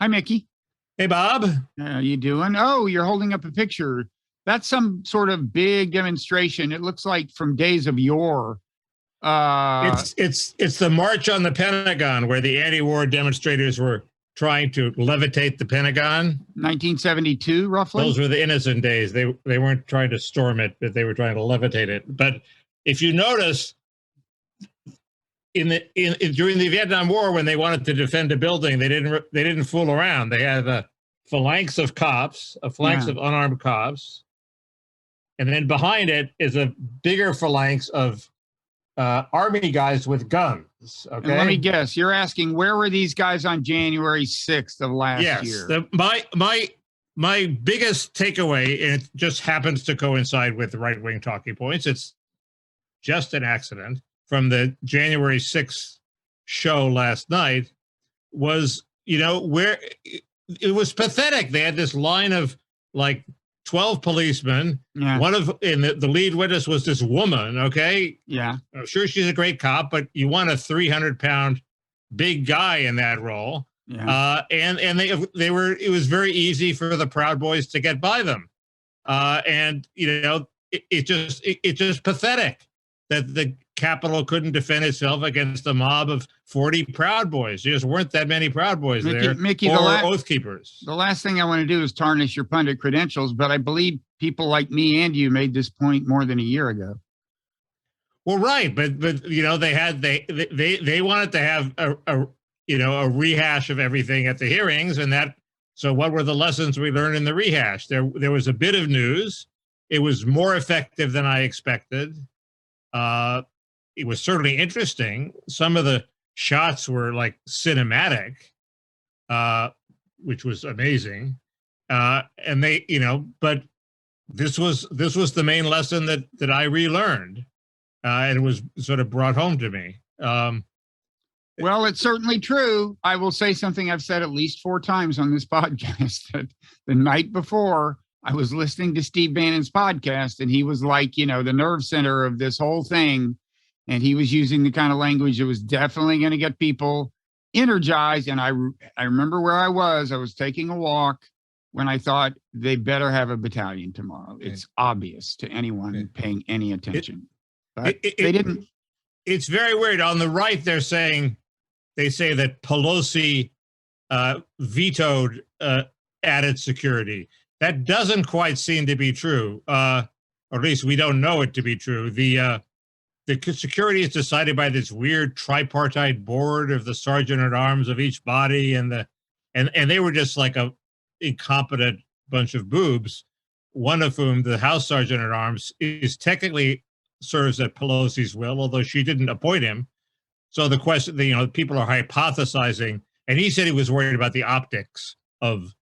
Hi, Mickey. Hey, Bob. How you doing? Oh, you're holding up a picture. That's some sort of big demonstration. It looks like from days of yore. It's the March on the Pentagon, where the anti-war demonstrators were trying to levitate the Pentagon. 1972, roughly. Those were the innocent days. They weren't trying to storm it, but they were trying to levitate it. But if you notice, during the Vietnam War, when they wanted to defend a building, they didn't fool around. They had a phalanx of cops, a phalanx of unarmed cops, and then behind it is a bigger phalanx of army guys with guns. Okay. And let me guess, you're asking, where were these guys on January 6th of last year? Yes. My biggest takeaway, and it just happens to coincide with right-wing talking points, it's just an accident, from the January 6th show last night, was, where it was pathetic. They had this line of like 12 policemen. Yeah. The lead witness was this woman. Okay. Yeah. I'm sure she's a great cop, but you want a 300-pound big guy in that role. Yeah. It was very easy for the Proud Boys to get by them. It's just pathetic that the Capitol couldn't defend itself against a mob of 40 Proud Boys. There just weren't that many Proud Boys Mickey, or Oath Keepers. The last thing I want to do is tarnish your pundit credentials, but I believe people like me and you made this point more than a year ago. Well, right, but they wanted to have a rehash of everything at the hearings, so what were the lessons we learned in the rehash? There was a bit of news. It was more effective than I expected. It was certainly interesting. Some of the shots were like cinematic, which was amazing. But this was the main lesson that I relearned, and it was sort of brought home to me. Well, it's certainly true. I will say something I've said at least 4 times on this podcast. That the night before, I was listening to Steve Bannon's podcast, and he was like, the nerve center of this whole thing. And he was using the kind of language that was definitely going to get people energized. And I remember where I was taking a walk when I thought they better have a battalion tomorrow. It's obvious to anyone paying any attention. But they didn't. It's very weird. On the right, they say that Pelosi vetoed added security. That doesn't quite seem to be true, or at least we don't know it to be true. The security is decided by this weird tripartite board of the sergeant at arms of each body, and they were just like a incompetent bunch of boobs. One of whom, the House sergeant at arms, is technically serves at Pelosi's will, although she didn't appoint him. So the question, people are hypothesizing, and he said he was worried about the optics of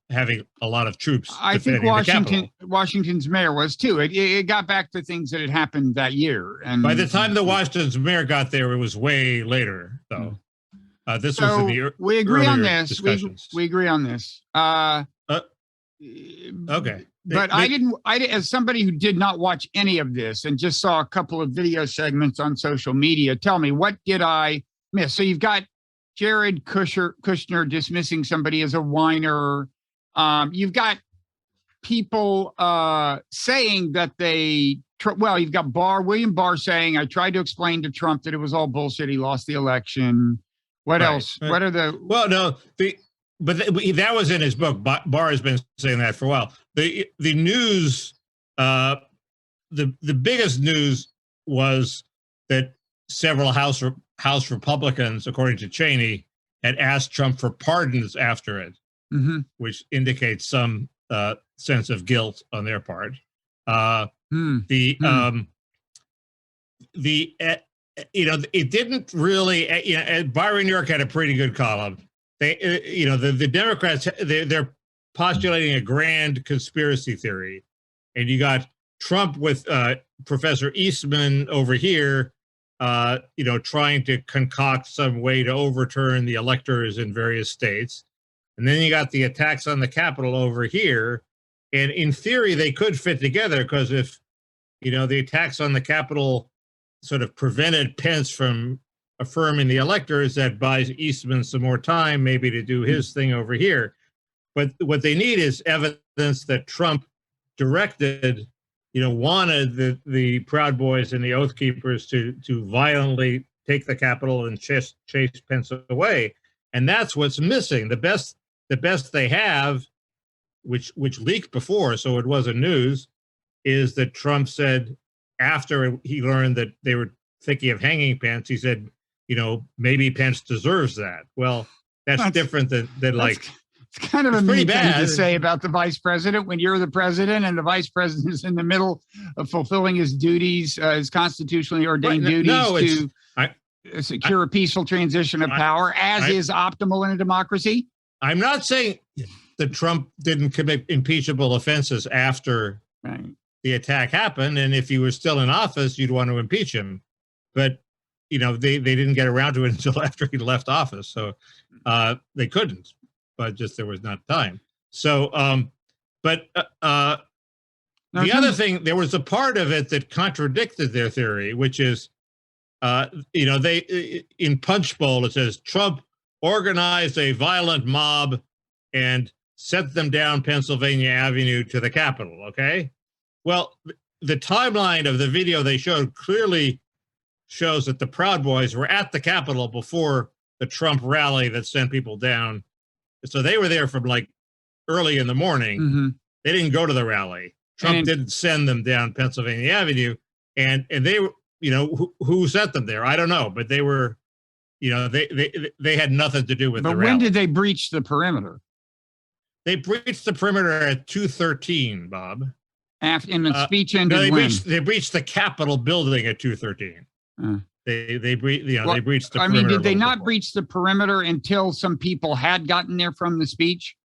having a lot of troops. I think Washington's mayor was too. It got back to things that had happened that year. And by the time the Washington's mayor got there, it was way later, though. This was in the we agree on this. Discussions. We agree on this. Okay. But I as somebody who did not watch any of this and just saw a couple of video segments on social media, tell me, what did I miss? So you've got Jared Kushner dismissing somebody as a whiner. You've got people saying that you've got William Barr saying, I tried to explain to Trump that it was all bullshit. He lost the election. What else? What are the... Well, no, that was in his book. Barr has been saying that for a while. The news, the biggest news was that several House Republicans, according to Cheney, had asked Trump for pardons after it, which indicates some sense of guilt on their part. It didn't really. Byron York had a pretty good column. The Democrats, they're postulating a grand conspiracy theory, and you got Trump with Professor Eastman over here, trying to concoct some way to overturn the electors in various states. And then you got the attacks on the Capitol over here. And in theory, they could fit together, because if, the attacks on the Capitol sort of prevented Pence from affirming the electors, that buys Eastman some more time, maybe to do his thing over here. But what they need is evidence that Trump directed, wanted the Proud Boys and the Oath Keepers to violently take the Capitol and chase Pence away, and that's what's missing. The best they have, which leaked before, so it wasn't news, is that Trump said after he learned that they were thinking of hanging Pence, he said, maybe Pence deserves that. Well, that's different than like. It's kind of a mean thing to say about the vice president when you're the president and the vice president is in the middle of fulfilling his duties, his constitutionally ordained duties to secure a peaceful transition of power, as is optimal in a democracy. I'm not saying that Trump didn't commit impeachable offenses after the attack happened, and if he was still in office, you'd want to impeach him. But they didn't get around to it until after he left office, so they couldn't. But just there was not time. So, the other thing, there was a part of it that contradicted their theory, which is, they in Punch Bowl it says Trump organized a violent mob and sent them down Pennsylvania Avenue to the Capitol. Okay, well, the timeline of the video they showed clearly shows that the Proud Boys were at the Capitol before the Trump rally that sent people down. So they were there from like early in the morning. Mm-hmm. They didn't go to the rally. Trump didn't send them down Pennsylvania Avenue, and they were, who sent them there? I don't know, but they were, they had nothing to do with the rally. But when did they breach the perimeter? They breached the perimeter at 2:13, Bob. And the speech ended they breached the Capitol building at 2:13. They breached they breached the perimeter. Did they not breach the perimeter until some people had gotten there from the speech?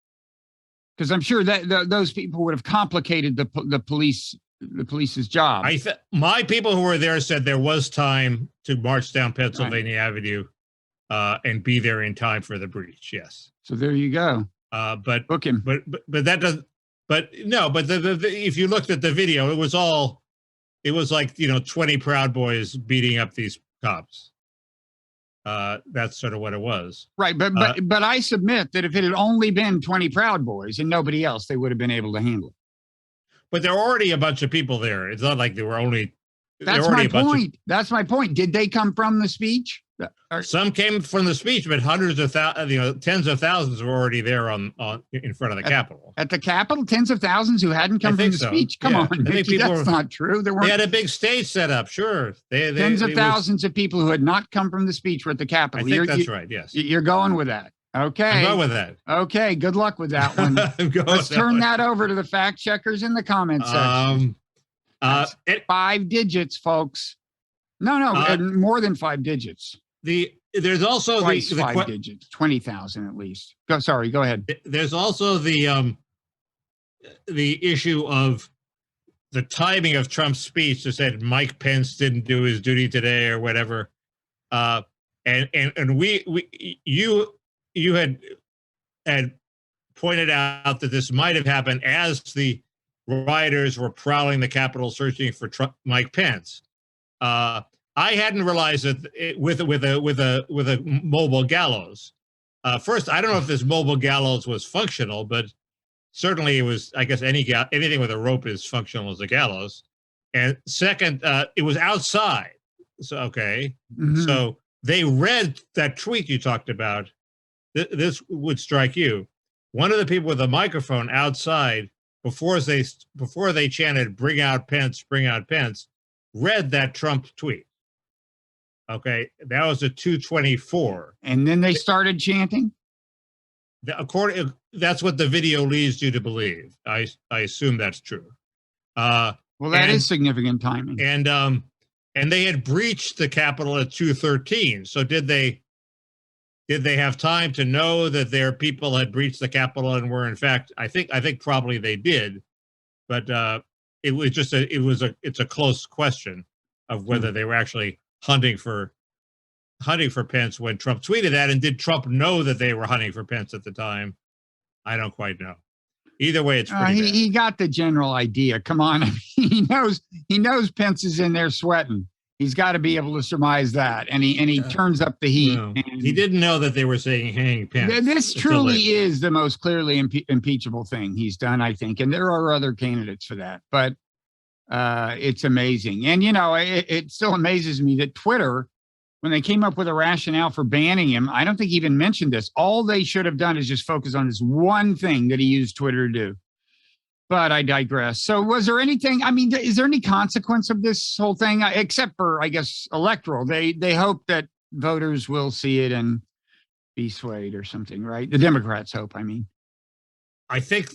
Because I'm sure that those people would have complicated the police's job. My people who were there said there was time to march down Pennsylvania Avenue and be there in time for the breach. Yes. So there you go. But book him. But that doesn't. But no. But if you looked at the video, it was like 20 Proud Boys beating up these cops. That's sort of what it was. Right, but I submit that if it had only been 20 Proud Boys and nobody else, they would have been able to handle it. But there were already a bunch of people there. It's not like there were only. That's my point. That's my point. Did they come from the speech? Some came from the speech, but hundreds of thousands, tens of thousands were already there on in front of the Capitol. At the Capitol, tens of thousands who hadn't come from the speech. Come on, Mickey, that's not true. They had a big stage set up. Sure, tens of thousands of people who had not come from the speech were at the Capitol. I think that's right. Yes, you're going with that. Okay, I'm going with that. Okay, good luck with that one. Let's turn that over to the fact checkers in the comment section. 5 digits, folks. No, more than 5 digits. There's also twice 5 digits, 20,000 at least. Go ahead. There's also the issue of the timing of Trump's speech. That said Mike Pence didn't do his duty today or whatever, and you had pointed out that this might have happened as the rioters were prowling the Capitol searching for Mike Pence. I hadn't realized that with a mobile gallows. First, I don't know if this mobile gallows was functional, but certainly it was. I guess anything with a rope is functional as a gallows. And second, it was outside. So okay, So they read that tweet you talked about. This would strike you. One of the people with a microphone outside before they chanted "Bring out Pence, bring out Pence," read that Trump tweet. Okay, that was a 2:24. And then they started chanting? That's what the video leads you to believe. I assume that's true. Well, that is significant timing. And they had breached the Capitol at 2:13. So did they have time to know that their people had breached the Capitol and were in fact? I think probably they did, but it was just it's a close question of whether they were actually hunting for Pence when Trump tweeted that. And did Trump know that they were hunting for Pence at the time? I don't quite know. Either way, it's pretty bad. He got the general idea. Come on, he knows Pence is in there sweating. He's got to be able to surmise that, and he turns up the heat. No, and he didn't know that they were saying hang Pence. This truly is the most clearly impeachable thing he's done, I think, and there are other candidates for that. But it's amazing, and it still amazes me that Twitter, when they came up with a rationale for banning him, I don't think he even mentioned this. All they should have done is just focus on this one thing that he used Twitter to do. But I digress. So was there anything, is there any consequence of this whole thing, except for, I guess, electoral? They hope that voters will see it and be swayed or something, right? The Democrats hope, I think,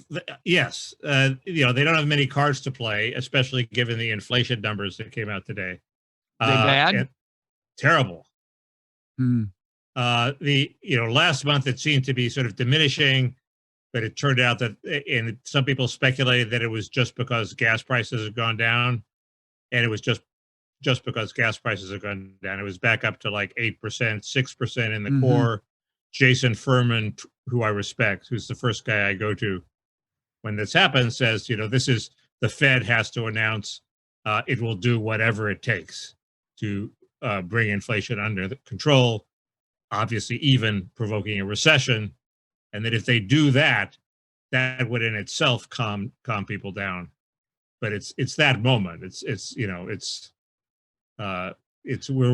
yes. They don't have many cards to play, especially given the inflation numbers that came out today. They bad? Terrible. Last month it seemed to be sort of diminishing, but it turned out that, and some people speculated that it was just because gas prices have gone down, and it was just because gas prices have gone down. It was back up to like 8%, 6% in the core. Jason Furman, who I respect, who's the first guy I go to when this happens, says, this is the Fed has to announce it will do whatever it takes to bring inflation under control, obviously even provoking a recession. And that if they do that, that would in itself calm people down. But it's that moment. We're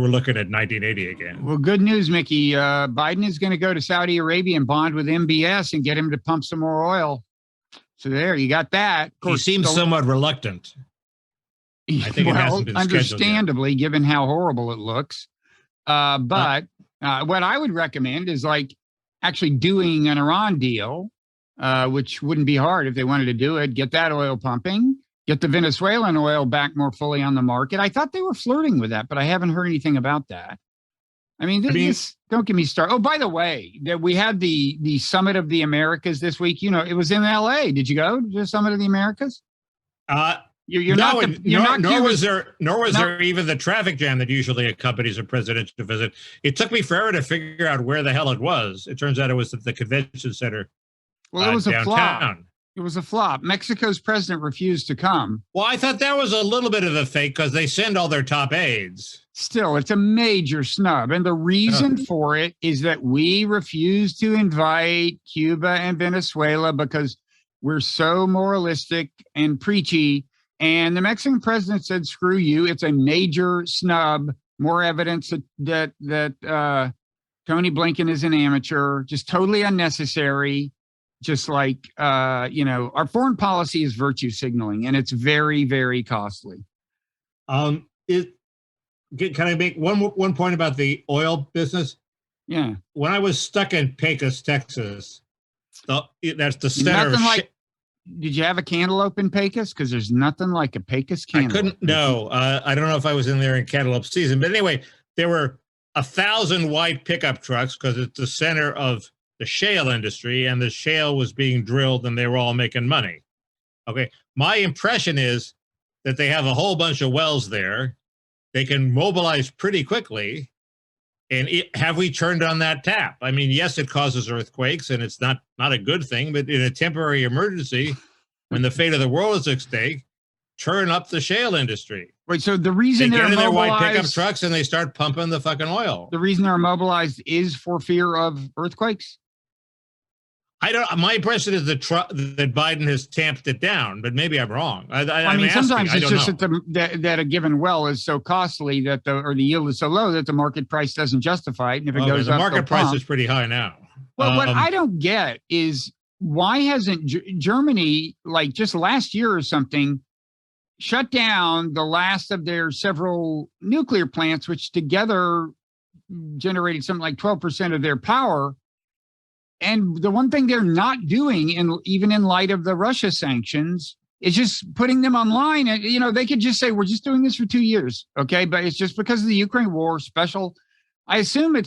looking at 1980 again. Well, good news, Mickey. Biden is going to go to Saudi Arabia and bond with MBS and get him to pump some more oil. So there, you got that. Of course, he seems somewhat reluctant. I think it hasn't been understandably, given how horrible it looks. But what I would recommend is actually doing an Iran deal, which wouldn't be hard if they wanted to do it, get that oil pumping, get the Venezuelan oil back more fully on the market. I thought they were flirting with that, but I haven't heard anything about that. Don't get me started. Oh, by the way, that we had the Summit of the Americas this week. It was in LA. Did you go to the Summit of the Americas? Nor was there even the traffic jam that usually accompanies a presidential visit. It took me forever to figure out where the hell it was. It turns out it was at the convention center. Well, it was downtown. A flop. It was a flop. Mexico's president refused to come. Well, I thought that was a little bit of a fake because they send all their top aides. Still, it's a major snub. And the reason for it is that we refuse to invite Cuba and Venezuela because we're so moralistic and preachy. And the Mexican president said, screw you. It's a major snub. More evidence that Tony Blinken is an amateur, just totally unnecessary. Just like, our foreign policy is virtue signaling, and it's very, very costly. Can I make one point about the oil business? Yeah. When I was stuck in Pecos, Texas, that's the center of Did you have a cantaloupe in Pecos? Because there's nothing like a Pecos cantaloupe. I couldn't. No, I don't know if I was in there in cantaloupe season, but anyway, there were 1,000 white pickup trucks because it's the center of the shale industry, and the shale was being drilled, and they were all making money. Okay, my impression is that they have a whole bunch of wells there. They can mobilize pretty quickly. And have we turned on that tap? Yes, it causes earthquakes, and it's not a good thing, but in a temporary emergency, when the fate of the world is at stake, turn up the shale industry. Wait, so the reason they get in their white pickup trucks and they start pumping the fucking oil. The reason they're mobilized is for fear of earthquakes? My impression is that Biden has tamped it down, but maybe I'm wrong. Sometimes it's just that a given well is so costly that the yield is so low that the market price doesn't justify it. And if it goes up, the market price is pretty high now. Well, what I don't get is why hasn't Germany, just last year or something, shut down the last of their several nuclear plants, which together generated something like 12% of their power. And the one thing they're not doing, even in light of the Russia sanctions, is just putting them online. And, they could just say, we're just doing this for 2 years. Okay. But it's just because of the Ukraine war special. I assume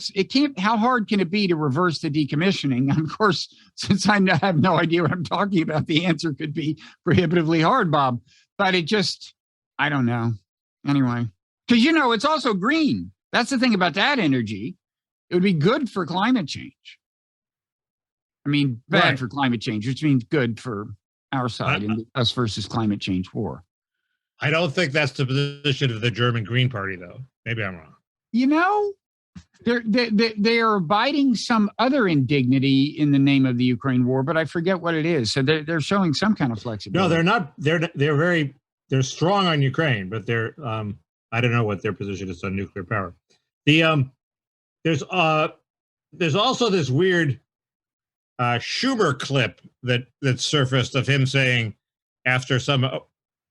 how hard can it be to reverse the decommissioning? And of course, since I have no idea what I'm talking about, the answer could be prohibitively hard, Bob. But I don't know. Anyway, because, it's also green. That's the thing about that energy. It would be good for climate change. Bad for climate change, which means good for our side in us versus climate change war. I don't think that's the position of the German Green Party, though. Maybe I'm wrong. You know, they are abiding some other indignity in the name of the Ukraine war, but I forget what it is. So they're showing some kind of flexibility. No, they're not. They're strong on Ukraine, but they're I don't know what their position is on nuclear power. There's also this weird Schumer clip that surfaced of him saying after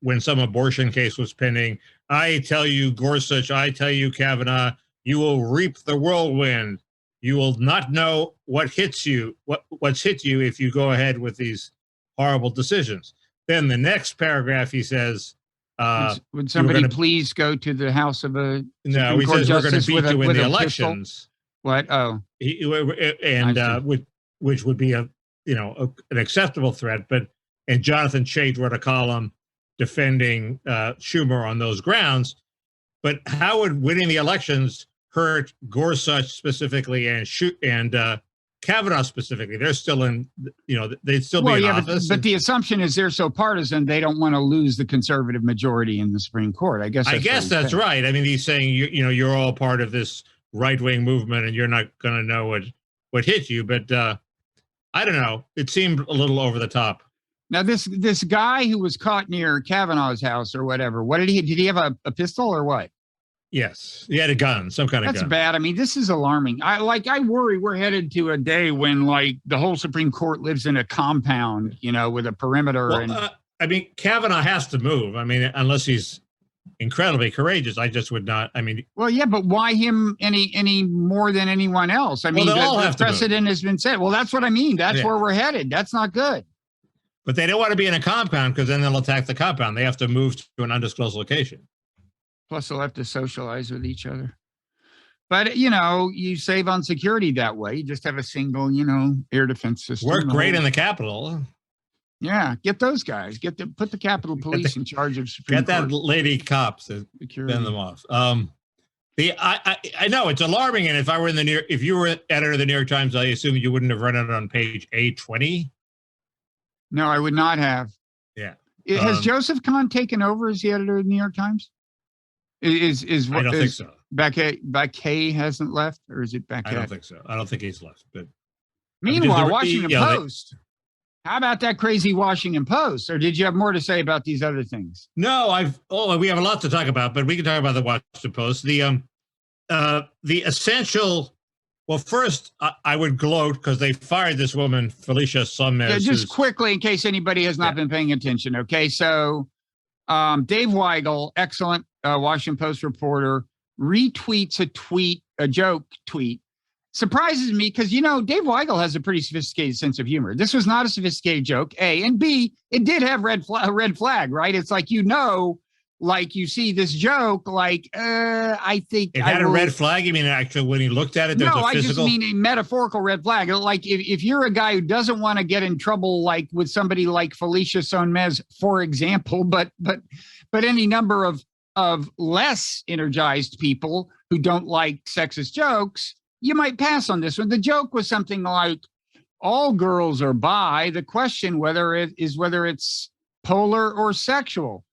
when some abortion case was pending, I tell you, Gorsuch, I tell you, Kavanaugh, you will reap the whirlwind. You will not know what hits you, what's hit you if you go ahead with these horrible decisions. Then the next paragraph, he says, would somebody please go to the house of a no, he says we're going to beat you in the elections. What? Oh, which would be an acceptable threat. And Jonathan Chait wrote a column defending Schumer on those grounds. But how would winning the elections hurt Gorsuch specifically and Kavanaugh specifically? They're still in, they'd still be in office. But the assumption is they're so partisan, they don't want to lose the conservative majority in the Supreme Court. I guess that's right. I mean, he's saying, you're all part of this right-wing movement and you're not going to know what hit you. But I don't know. It seemed a little over the top. Now, this guy who was caught near Kavanaugh's house or whatever, did he have a pistol or what? Yes, he had a gun, some kind of gun. That's bad. I mean, this is alarming. I worry we're headed to a day when the whole Supreme Court lives in a compound, with a perimeter. Well, I mean, Kavanaugh has to move. I mean, unless he's incredibly courageous, I just would not. I mean, well, yeah, but why him any more than anyone else? I mean, the precedent has been set. Well, that's what I mean. That's where we're headed. That's not good. But they don't want to be in a compound because then they'll attack the compound. They have to move to an undisclosed location. Plus, they'll have to socialize with each other. But, you save on security that way. You just have a single, air defense system. Work great in the Capitol. Yeah, get those guys. Put the Capitol Police in charge of Supreme Court. Get that lady cops to send them off. I know it's alarming. And if you were editor of the New York Times, I assume you wouldn't have run it on page A20. No, I would not have. Yeah. Has Joseph Kahn taken over as the editor of the New York Times? I don't think so. Baquet hasn't left, or is it Baquet? I don't think so. I don't think he's left. But meanwhile, Washington Post. How about that crazy Washington Post? Or did you have more to say about these other things? No, we have a lot to talk about, but we can talk about the Washington Post. The essential. Well, first, I would gloat because they fired this woman, Felicia Sonmez. Yeah, just quickly, in case anybody has not been paying attention. Okay, so Dave Weigel, excellent Washington Post reporter, retweets a joke tweet. Surprises me because, Dave Weigel has a pretty sophisticated sense of humor. This was not a sophisticated joke, A. And B, it did have a red flag, right? It's like, you see this joke, I think it had a red flag. You mean actually when he looked at it, there's a physical? I just mean a metaphorical red flag. Like if you're a guy who doesn't want to get in trouble, like with somebody like Felicia Sonmez, for example, but any number of less energized people who don't like sexist jokes, you might pass on this one. The joke was something like, all girls are bi. The question whether it's polar or sexual.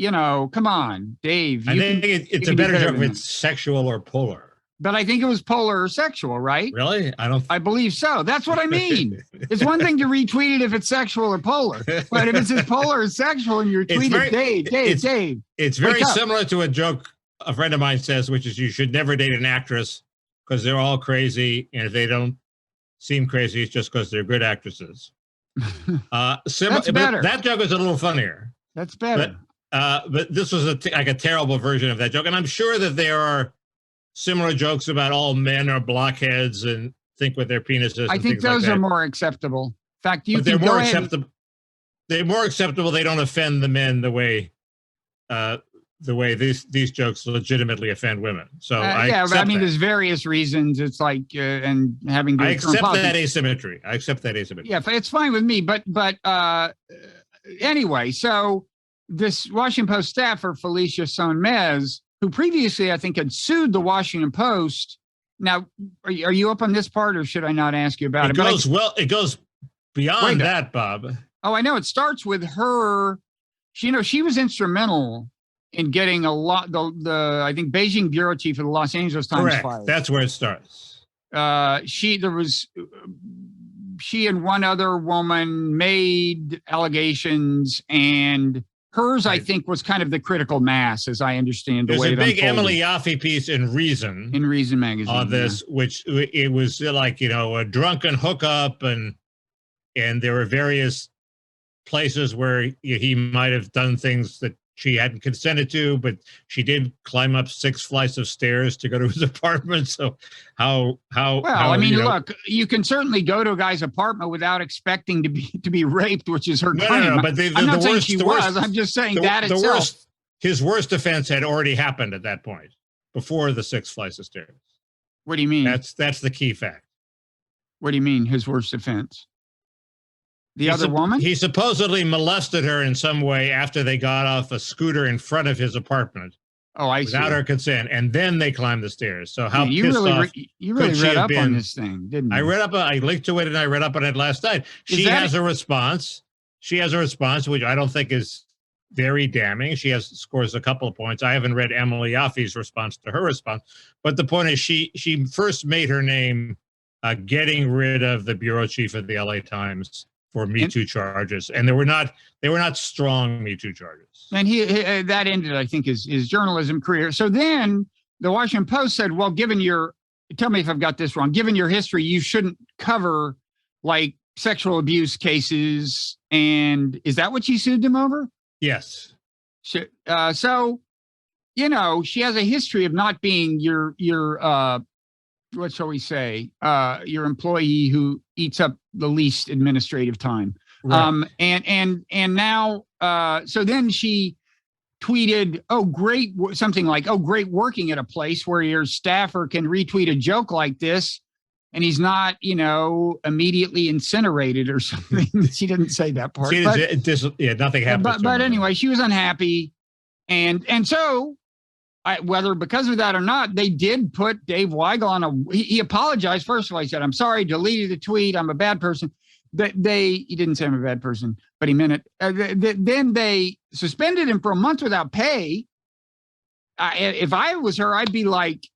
Come on, Dave. I think it's a better joke if it's sexual or polar. But I think it was polar or sexual, right? Really? I believe so. That's what I mean. It's one thing to retweet it if it's sexual or polar. But if it's as polar or sexual and you're tweeting, Dave. It's very similar to a joke a friend of mine says, which is you should never date an actress because they're all crazy. And if they don't seem crazy, it's just because they're good actresses. That's better. That joke is a little funnier. That's better. But this was like a terrible version of that joke. And I'm sure that there are similar jokes about all men are blockheads and think with their penises. I think those are more acceptable. In fact, they're more acceptable. They're more acceptable. They don't offend the men the way these jokes legitimately offend women. So there's various reasons. It's like and having to. I accept that asymmetry. Yeah, it's fine with me. But anyway, so. This Washington Post staffer, Felicia Sonmez, who previously, I think, had sued the Washington Post. Now, are you up on this part, or should I not ask you about it? It goes beyond that, Bob. Oh, I know. It starts with her. She was instrumental in getting a lot. The I think Beijing bureau chief of the Los Angeles Times Correct. fired. That's where it starts. She and one other woman made allegations, and hers, I think, was kind of the critical mass, as I understand the There's way a big unfolded. Emily Yaffe piece in Reason magazine on this, which it was like, a drunken hookup, and there were various places where he might have done things that she hadn't consented to, but she did climb up 6 flights of stairs to go to his apartment. So look, you can certainly go to a guy's apartment without expecting to be raped, which is her claim. No, but I'm not saying she was. I'm just saying that itself. His worst offense had already happened at that point, before the 6 flights of stairs. What do you mean? That's the key fact. What do you mean, his worst offense? The other woman? He supposedly molested her in some way after they got off a scooter in front of his apartment. Oh, I see. Without her consent, and then they climbed the stairs. So how you pissed really off you really read up on this thing, didn't you? I linked to it, and I read up on it last night. She has a response. She has a response, which I don't think is very damning. She scores a couple of points. I haven't read Emily Yaffe's response to her response, but the point is, she first made her name getting rid of the bureau chief of the LA Times for Me Too charges, and they were not strong Me Too charges. And he that ended, I think, his journalism career. So then the Washington Post said, "Well, tell me if I've got this wrong. Given your history, you shouldn't cover like sexual abuse cases." And is that what she sued them over? Yes. So she has a history of not being your what shall we say, your employee who eats up the least administrative time. Right. And now, so then she tweeted, something like, great working at a place where your staffer can retweet a joke like this, and he's not, immediately incinerated or something. She didn't say that part. Nothing happened. But anyway, she was unhappy. And so, whether because of that or not, they did put Dave Weigel on he apologized. First of all, he said, "I'm sorry, deleted the tweet. I'm a bad person." He didn't say I'm a bad person, but he meant it. Then they suspended him for a month without pay. If I was her, I'd be like,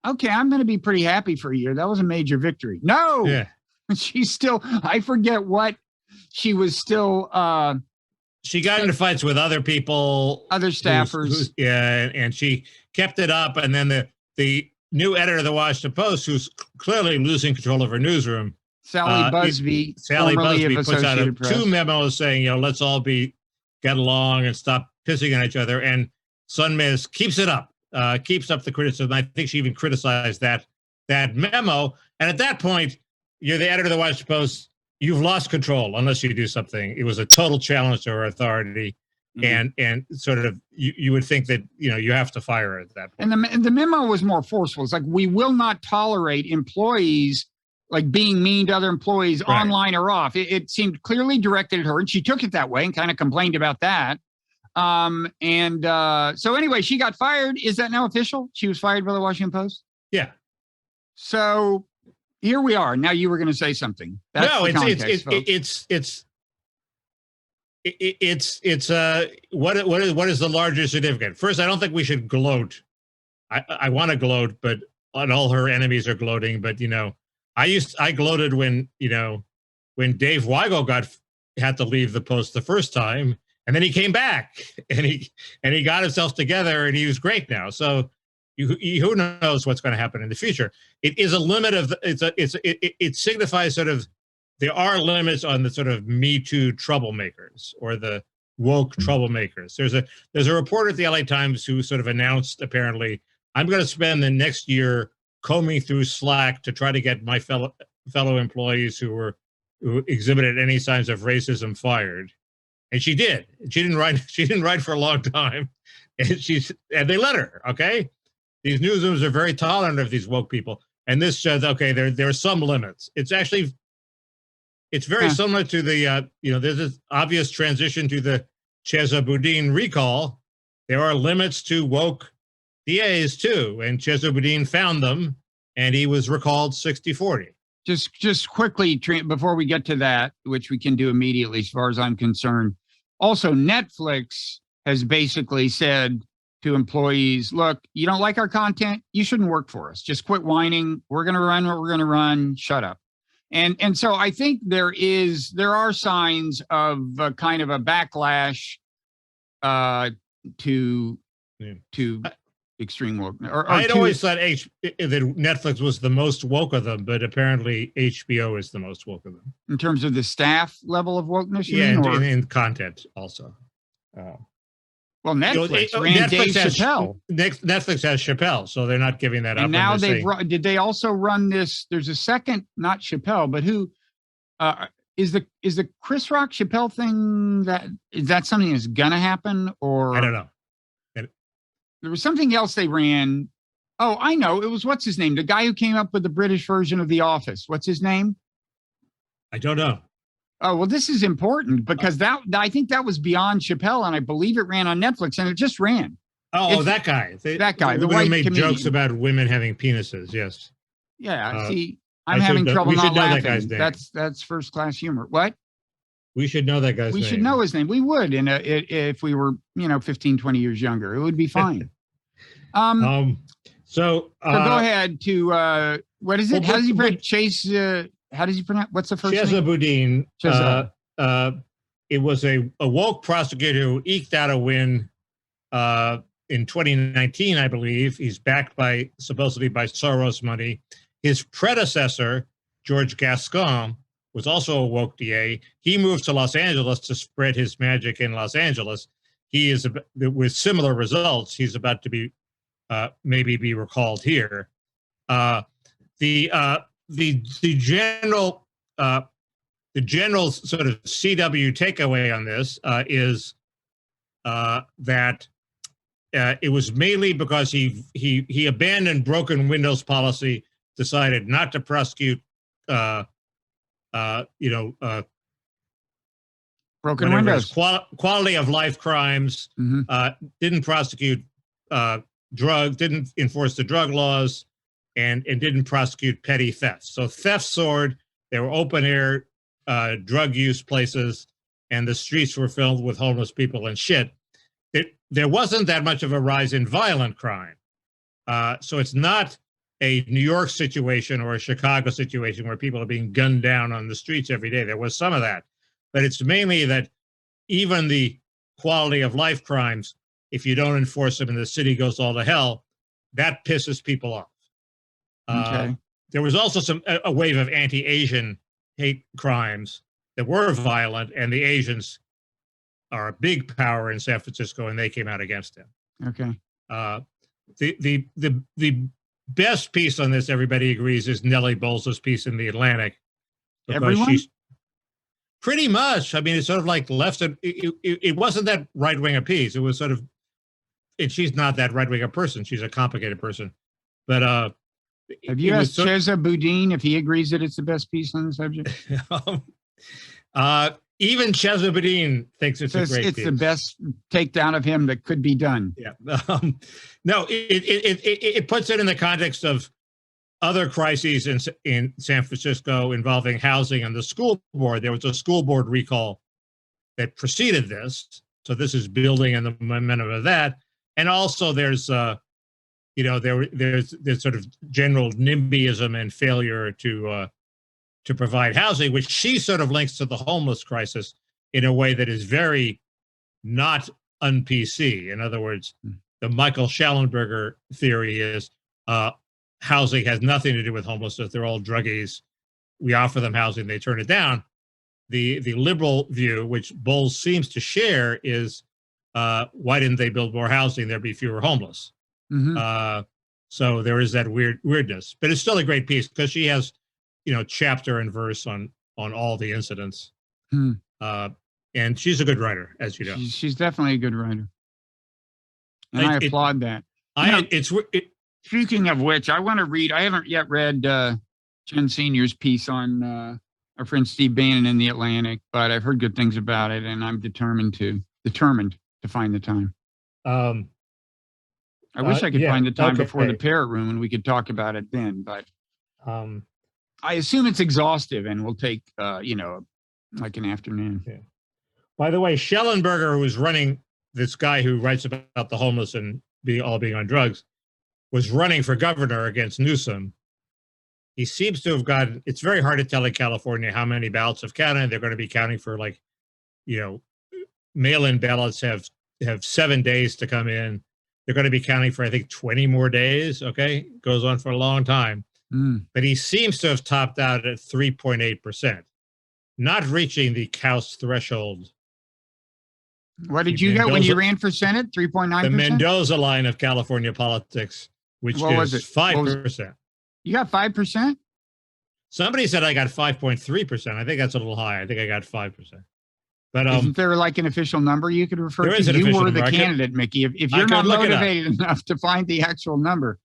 okay, I'm going to be pretty happy for a year. That was a major victory. No, yeah. She's still, I forget what she was still. She got into fights with other people, other staffers. And she kept it up. And then the new editor of the Washington Post, who's clearly losing control of her newsroom, Sally Busby puts out 2 memos saying, let's all get along and stop pissing on each other. And Sonmez keeps it up, keeps up the criticism. I think she even criticized that memo. And at that point, you're the editor of the Washington Post. You've lost control unless you do something. It was a total challenge to her authority. Mm-hmm. And sort of you would think that, you have to fire her at that point. And the memo was more forceful. It's like, we will not tolerate employees like being mean to other employees, right, online or off. It seemed clearly directed at her, and she took it that way and kind of complained about that. So anyway, she got fired. Is that now official? She was fired by the Washington Post? Yeah. So here we are. Now you were going to say something. That's what is the larger significance? First, I don't think we should gloat. I want to gloat, but all her enemies are gloating. But I gloated when Dave Weigel had to leave the Post the first time, and then he came back and he got himself together, and he was great now. So who knows what's going to happen in the future? It is a limit of it signifies sort of there are limits on the sort of Me Too troublemakers or the woke troublemakers. There's a reporter at the LA Times who sort of announced, apparently, I'm going to spend the next year combing through Slack to try to get my fellow employees who exhibited any signs of racism fired. And she did. She didn't write for a long time. And they let her, okay? These newsrooms are very tolerant of these woke people. And this says, okay, there are some limits. It's very similar to the, there's this obvious transition to the Chesa Boudin recall. There are limits to woke DAs too. And Chesa Boudin found them, and he was recalled 60-40. Just quickly, before we get to that, which we can do immediately as far as I'm concerned. Also, Netflix has basically said, to employees, look, you don't like our content, you shouldn't work for us. Just quit whining. We're going to run what we're going to run. Shut up. And so I think there are signs of kind of a backlash to extreme woke. I'd always thought that Netflix was the most woke of them, but apparently HBO is the most woke of them. In terms of the staff level of wokeness, in content also. Well, Netflix ran Dave Chappelle. Netflix has Chappelle, so they're not giving that up. And now did they also run this? There's a second, not Chappelle, but who is the Chris Rock Chappelle thing? Is that something that's gonna happen, or I don't know. There was something else they ran. Oh, I know. It was, what's his name? The guy who came up with the British version of The Office. What's his name? I don't know. Oh, well, this is important because I think that was beyond Chappelle, and I believe it ran on Netflix, and it just ran. That guy. The white made comedian. Jokes about women having penises. Yes. Yeah. See, I'm having trouble not laughing. That guy's name. That's first class humor. What? We should know that guy's name. We should know his name. We would, if we were, 15, 20 years younger, it would be fine. So go ahead to what is it? How does he pronounce Chase? How does he pronounce? What's the first name? Chesa Boudin. It was a woke prosecutor who eked out a win in 2019, I believe. He's backed supposedly by Soros money. His predecessor, George Gascon, was also a woke DA. He moved to Los Angeles to spread his magic in Los Angeles. He is, with similar results, he's about to be maybe be recalled here. The general sort of CW takeaway on this is that it was mainly because he abandoned broken windows policy, decided not to prosecute broken windows, quality of life crimes, didn't prosecute drugs, didn't enforce the drug laws, and didn't prosecute petty thefts. So theft soared. There were open air drug use places, and the streets were filled with homeless people and shit. There wasn't that much of a rise in violent crime. So it's not a New York situation or a Chicago situation where people are being gunned down on the streets every day. There was some of that. But it's mainly that even the quality of life crimes, if you don't enforce them and the city goes all to hell, that pisses people off. Okay. There was also a wave of anti-Asian hate crimes that were violent, and the Asians are a big power in San Francisco, and they came out against them. Okay. The best piece on this, everybody agrees, is Nellie Bowles' piece in The Atlantic. Everyone? Pretty much. I mean, it's sort of like left. It wasn't that right-wing a piece. It was sort of, and she's not that right-wing a person. She's a complicated person. But have you asked Chesa Boudin if he agrees that it's the best piece on the subject? Even Chesa Boudin thinks it's a great piece. It's the best takedown of him that could be done. Yeah. No, it puts it in the context of other crises in San Francisco involving housing and the school board. There was a school board recall that preceded this. So this is building on the momentum of that. And also there's sort of general NIMBYism and failure to provide housing, which she sort of links to the homeless crisis in a way that is very not un-PC. In other words, the Michael Schallenberger theory is housing has nothing to do with homelessness. They're all druggies. We offer them housing, they turn it down. The liberal view, which Bowles seems to share, is why didn't they build more housing? There'd be fewer homeless. So there is that weirdness, but it's still a great piece because she has, chapter and verse on all the incidents. And she's a good writer, as you know. She's definitely a good writer. And I applaud that. Speaking of which, I want to read, I haven't yet read Jen Senior's piece on our friend Steve Bannon in The Atlantic, but I've heard good things about it, and I'm determined to find the time. I wish I could find the time before the Parrot Room and we could talk about it then, but I assume it's exhaustive and will take, like an afternoon. Yeah. By the way, Schellenberger, who was running, this guy who writes about the homeless and being on drugs, was running for governor against Newsom. He seems to have gotten, it's very hard to tell in California how many ballots have counted. They're going to be counting for mail-in ballots have 7 days to come in. They're going to be counting for, I think, 20 more days. Okay. Goes on for a long time. But he seems to have topped out at 3.8%, not reaching the House threshold. What did you get when you ran for Senate? 3.9%? The Mendoza line of California politics, which is 5%. You got 5%? Somebody said I got 5.3%. I think that's a little high. I think I got 5%. But isn't there like an official number you could refer to? You were the candidate, Mickey. If you're not motivated enough to find the actual number,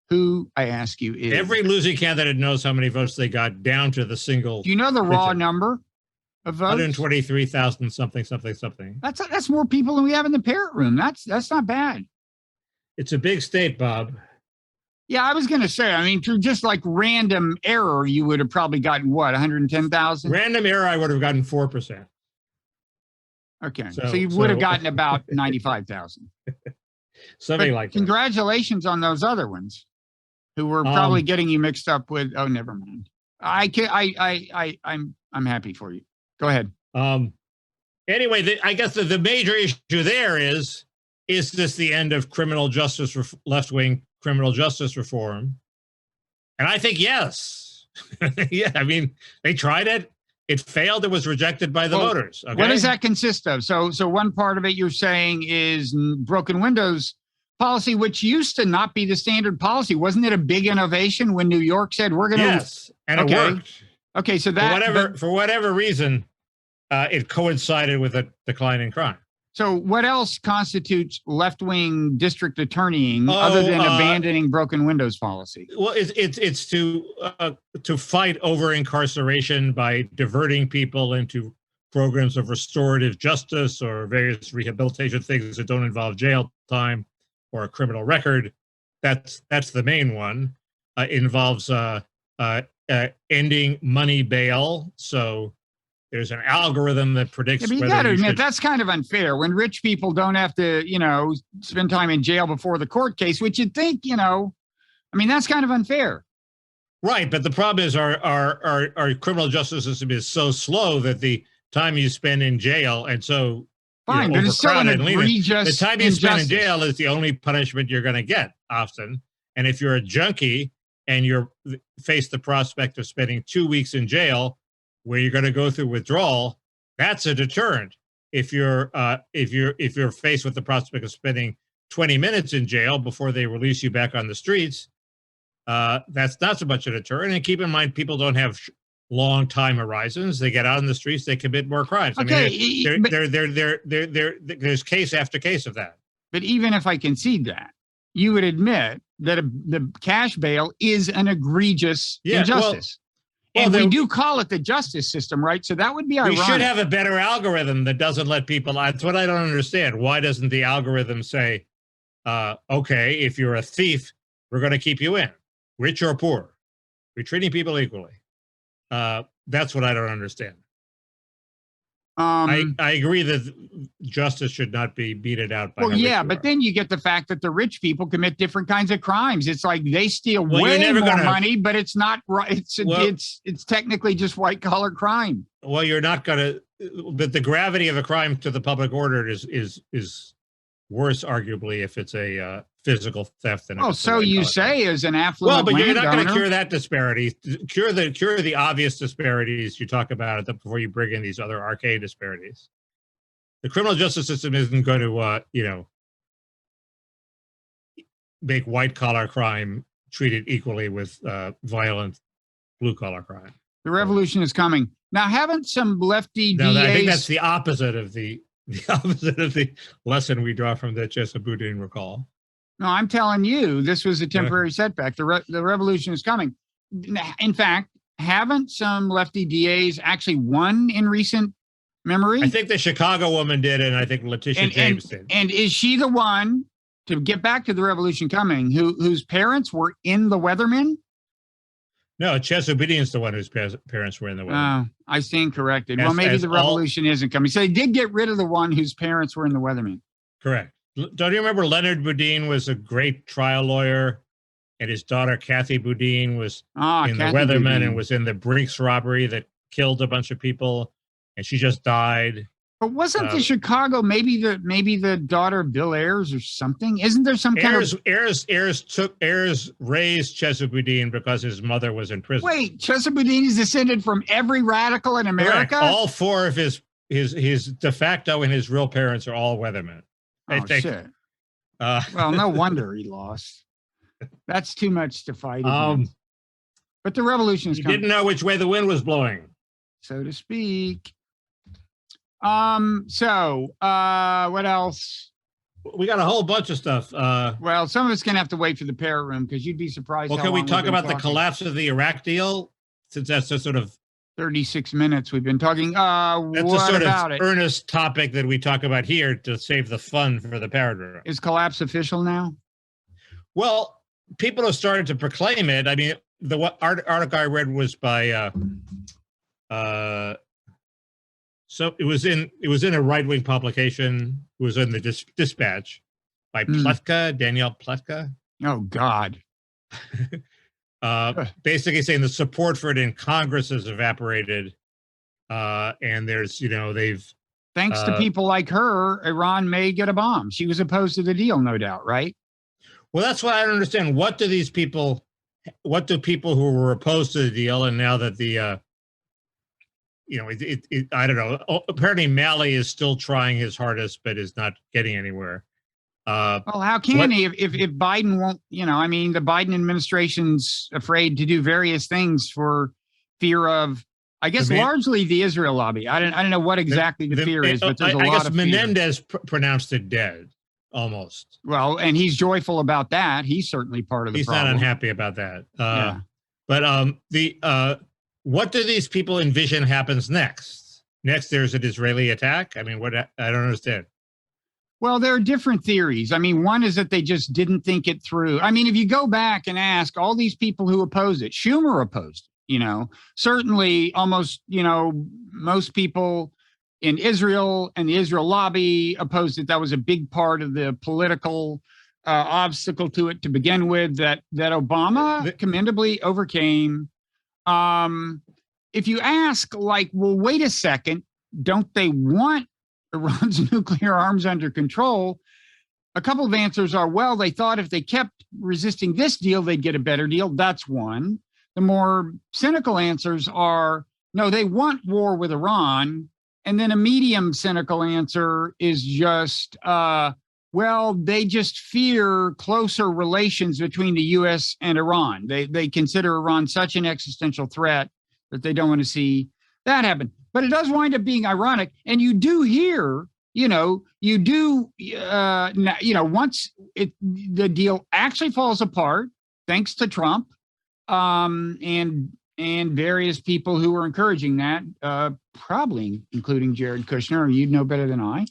who, I ask you, is every losing candidate knows how many votes they got down to the single. Do you know the raw number of votes? 123,000 something. That's more people than we have in the Parrot Room. That's not bad. It's a big state, Bob. Yeah, I was going to say, I mean, through just like random error, you would have probably gotten what, 110,000? Random error, I would have gotten 4%. Okay, so you would have gotten about 95,000. Something like that. Congratulations on those other ones who were probably getting you mixed up with. Oh, never mind. I'm happy for you. Go ahead. Anyway, I guess the major issue there is this the end of criminal justice, left-wing criminal justice reform? And I think yes. Yeah, I mean, they tried it. It failed. It was rejected by the voters. Okay? What does that consist of? So one part of it you're saying is broken windows policy, which used to not be the standard policy. Wasn't it a big innovation when New York said we're going to? Yes, and it worked. Okay, so that for whatever reason, it coincided with a decline in crime. So what else constitutes left-wing district attorneying other than abandoning broken windows policy? Well, it's to fight over incarceration by diverting people into programs of restorative justice or various rehabilitation things that don't involve jail time or a criminal record. That's the main one. It involves ending money bail. So there's an algorithm that predicts. Yeah, but you got to admit that's kind of unfair when rich people don't have to, spend time in jail before the court case, which you'd think, I mean, that's kind of unfair. Right, but the problem is our criminal justice system is so slow that the time you spend in jail and so fine, but it's still an egregious the time you spend in jail is the only punishment you're going to get often. And if you're a junkie and you're face the prospect of spending 2 weeks in jail, where you're going to go through withdrawal, that's a deterrent. If you're faced with the prospect of spending 20 minutes in jail before they release you back on the streets, that's not so much a deterrent. And keep in mind, people don't have long time horizons. They get out on the streets, they commit more crimes. Okay, I mean, there's case after case of that. But even if I concede that, you would admit that the cash bail is an egregious injustice. And we do call it the justice system, right? So that would be ironic. We should have a better algorithm that doesn't let people. That's what I don't understand. Why doesn't the algorithm say, okay, if you're a thief, we're going to keep you in, rich or poor. We're treating people equally. That's what I don't understand. I agree that justice should not be beated out by. Well, yeah, but then you get the fact that the rich people commit different kinds of crimes. It's like they steal way more money, but it's not right. It's technically just white collar crime. Well, you're not going to. But the gravity of a crime to the public order is worse, arguably, if it's a physical theft. Than so you say as an affluent. Well, but you're not going to landowner. cure that disparity. Cure the obvious disparities you talk about before you bring in these other arcane disparities. The criminal justice system isn't going to, make white collar crime treated equally with violent blue collar crime. The revolution is coming. Now, haven't some lefty DAs? I think that's the opposite of the lesson we draw from the Chesa Boudin recall. No, I'm telling you, this was a temporary setback. The revolution is coming. In fact, haven't some lefty DAs actually won in recent memory? I think the Chicago woman did, and I think Letitia James did. And is she the one, to get back to the revolution coming, whose parents were in the Weathermen? No, Chesa Boudin is the one whose parents were in the Weathermen. I stand corrected. Well, maybe the revolution isn't coming. So they did get rid of the one whose parents were in the Weathermen. Correct. Don't you remember Leonard Boudin was a great trial lawyer, and his daughter Kathy Boudin was in Kathy the Weathermen Boudin. and was in the Brinks robbery that killed a bunch of people, and she just died. But wasn't the Chicago maybe the daughter of Bill Ayers or something? Isn't there some kind of Ayers raised Chesa Boudin because his mother was in prison? Wait, Chesa Boudin is descended from every radical in America? Correct. All four of his de facto and his real parents are all weathermen. Shit. Well, no wonder he lost. That's too much to fight against. But the revolution is coming. Didn't know which way the wind was blowing, so to speak. What else? We got a whole bunch of stuff. Well, some of us gonna have to wait for the Parrot Room because you'd be surprised. Well, can we talk about the collapse of the Iraq deal? Since that's a sort of 36 minutes we've been talking. That's a sort of earnest topic that we talk about here to save the fun for the Parrot Room. Is collapse official now? Well, people have started to proclaim it. I mean, the article I read was by so it was in a right-wing publication. It was in the Dispatch by Pletka, Danielle Pletka. Oh God. Basically saying the support for it in Congress has evaporated. And there's, they've thanks to people like her, Iran may get a bomb. She was opposed to the deal, no doubt, right? Well, that's what I don't understand. What do people who were opposed to the deal, and now that the I don't know. Apparently, Malley is still trying his hardest, but is not getting anywhere. Well, how can he if Biden won't? The Biden administration's afraid to do various things for fear of, I guess, largely the Israel lobby. I don't know what exactly the fear is, but there's a lot of fear. Menendez pronounced it dead, almost. Well, and he's joyful about that. He's certainly part of the problem. He's not unhappy about that. Yeah. But what do these people envision happens next? Next, there's an Israeli attack? I mean, what? I don't understand. Well, there are different theories. I mean, one is that they just didn't think it through. I mean, if you go back and ask all these people who opposed it, Schumer opposed it, certainly almost, most people in Israel and the Israel lobby opposed it. That was a big part of the political obstacle to it to begin with that Obama commendably overcame. If you ask, well, wait a second, don't they want Iran's nuclear arms under control? A couple of answers are, well, they thought if they kept resisting this deal, they'd get a better deal. That's one. The more cynical answers are, no, they want war with Iran. And then a medium cynical answer is just, well, they just fear closer relations between the U.S. and Iran. They consider Iran such an existential threat that they don't want to see that happen. But it does wind up being ironic. And you do hear, once the deal actually falls apart, thanks to Trump and various people who were encouraging that, probably including Jared Kushner, you'd know better than I.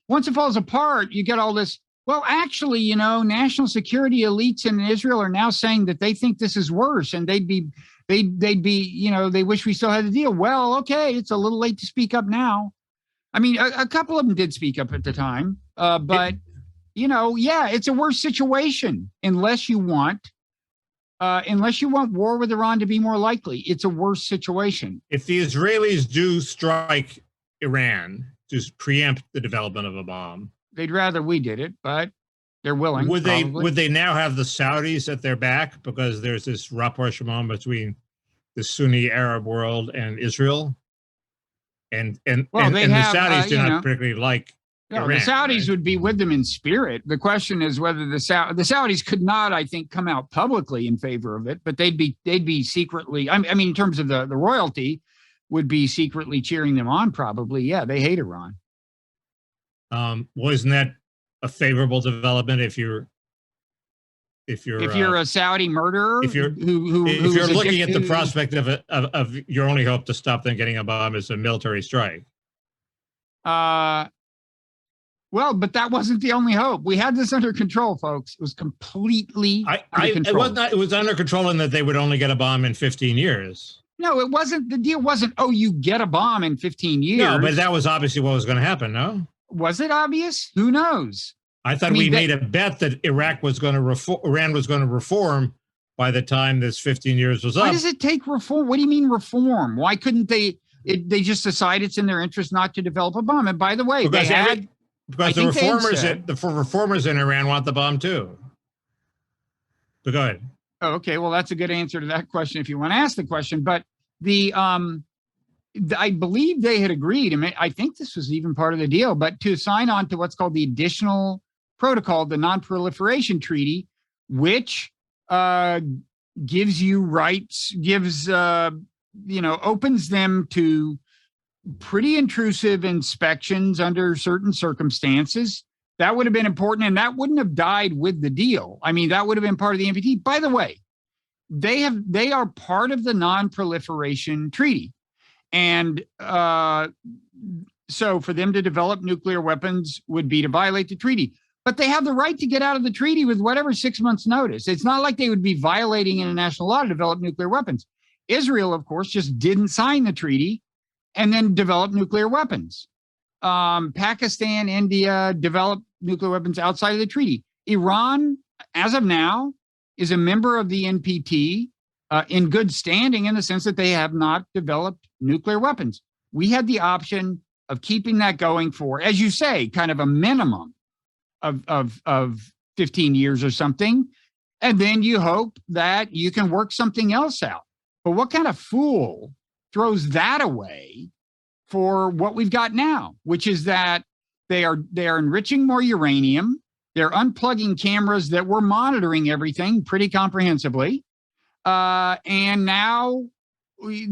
Once it falls apart, you get all this. Well, actually, national security elites in Israel are now saying that they think this is worse, and they wish we still had the deal. Well, okay, it's a little late to speak up now. I mean, a couple of them did speak up at the time, but it's a worse situation unless you want war with Iran to be more likely. It's a worse situation. If the Israelis do strike Iran to preempt the development of a bomb, they'd rather we did it, but they're willing. Would they now have the Saudis at their back because there's this rapprochement between the Sunni Arab world and Israel? And the Saudis do not particularly like Iran, the Saudis right? would be with them in spirit. The question is whether the Saudis could not, I think, come out publicly in favor of it, but they'd be secretly. I mean, in terms of the royalty, would be secretly cheering them on. Probably, yeah. They hate Iran. Wasn't that a favorable development if you're a Saudi murderer? If you're looking at the prospect of your only hope to stop them getting a bomb is a military strike. Well, but that wasn't the only hope. We had this under control, folks. It was completely under control. It was under control in that they would only get a bomb in 15 years. No, it wasn't. The deal wasn't, you get a bomb in 15 years. No, but that was obviously what was going to happen, no? Was it obvious? Who knows? I thought we made a bet that Iran was going to reform by the time this 15 years was up. Why does it take reform? What do you mean reform? Why couldn't they just decide it's in their interest not to develop a bomb? And by the way, because the reformers in Iran want the bomb too. But go ahead. Okay, well, that's a good answer to that question if you want to ask the question. But I believe they had agreed, and I think this was even part of the deal, but to sign on to what's called the additional protocol, the non-proliferation treaty, which gives you rights, opens them to pretty intrusive inspections under certain circumstances. That would have been important, and that wouldn't have died with the deal. I mean, that would have been part of the NPT. By the way, they are part of the non-proliferation treaty. And so for them to develop nuclear weapons would be to violate the treaty. But they have the right to get out of the treaty with whatever 6 months notice. It's not like they would be violating international law to develop nuclear weapons. Israel, of course, just didn't sign the treaty and then develop nuclear weapons. Pakistan, India developed nuclear weapons outside of the treaty. Iran, as of now, is a member of the NPT in good standing in the sense that they have not developed nuclear weapons. We had the option of keeping that going for, as you say, kind of a minimum of 15 years or something. And then you hope that you can work something else out. But what kind of fool throws that away for what we've got now, which is that they are enriching more uranium. They're unplugging cameras that were monitoring everything pretty comprehensively. And now, we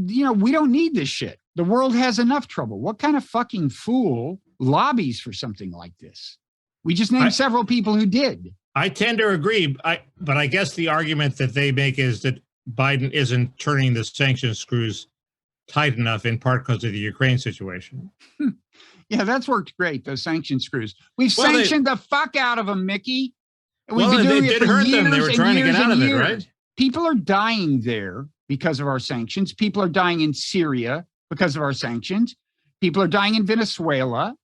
don't need this shit. The world has enough trouble. What kind of fucking fool lobbies for something like this? We just named several people who did. I tend to agree. But I guess the argument that they make is that Biden isn't turning the sanctions screws tight enough, in part because of the Ukraine situation. Yeah, that's worked great, those sanction screws. We've sanctioned the fuck out of them, Mickey. We've been doing it for hurt years them. They were trying to get out of it, right? People are dying there because of our sanctions. People are dying in Syria because of our sanctions. People are dying in Venezuela,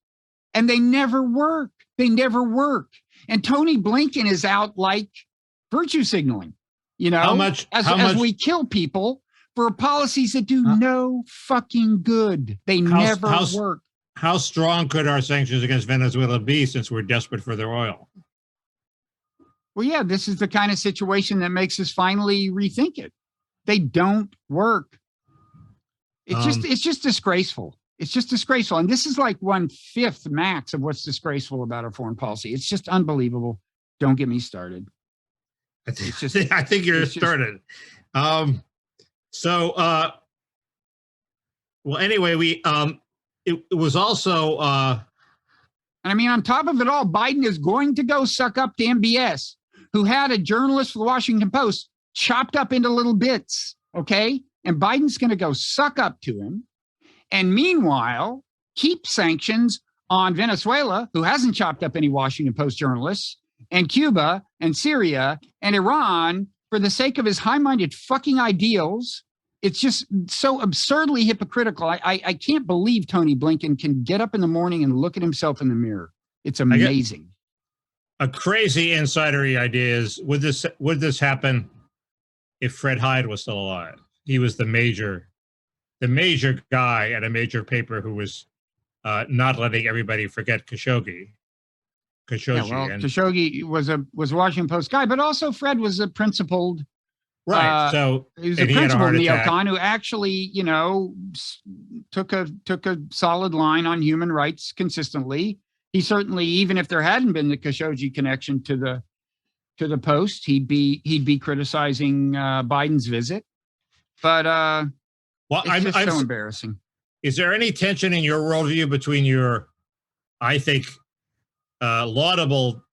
and they never work. They never work. And Tony Blinken is out like virtue signaling, as we kill people for policies that do no fucking good. They never work. How strong could our sanctions against Venezuela be since we're desperate for their oil? Well, yeah, this is the kind of situation that makes us finally rethink it. They don't work. It's just disgraceful. It's just disgraceful. And this is like 1/5 max of what's disgraceful about our foreign policy. It's just unbelievable. Don't get me started. I think you're started. Well, anyway, it was also, and I mean, on top of it all, Biden is going to go suck up to MBS, who had a journalist for the Washington Post chopped up into little bits. Okay. And Biden's going to go suck up to him. And meanwhile, keep sanctions on Venezuela, who hasn't chopped up any Washington Post journalists, and Cuba and Syria and Iran for the sake of his high-minded fucking ideals. It's just so absurdly hypocritical. I can't believe Tony Blinken can get up in the morning and look at himself in the mirror. It's amazing. A crazy insidery idea is, would this happen if Fred Hyde was still alive? He was the major guy at a major paper who was not letting everybody forget Khashoggi. Khashoggi was a Washington Post guy, but also Fred was a principled. Right. So he was a principled neocon who actually, took a solid line on human rights consistently. He certainly, even if there hadn't been the Khashoggi connection to the Post, he'd be criticizing Biden's visit. But it's just so embarrassing. Is there any tension in your worldview between your, I think, laudable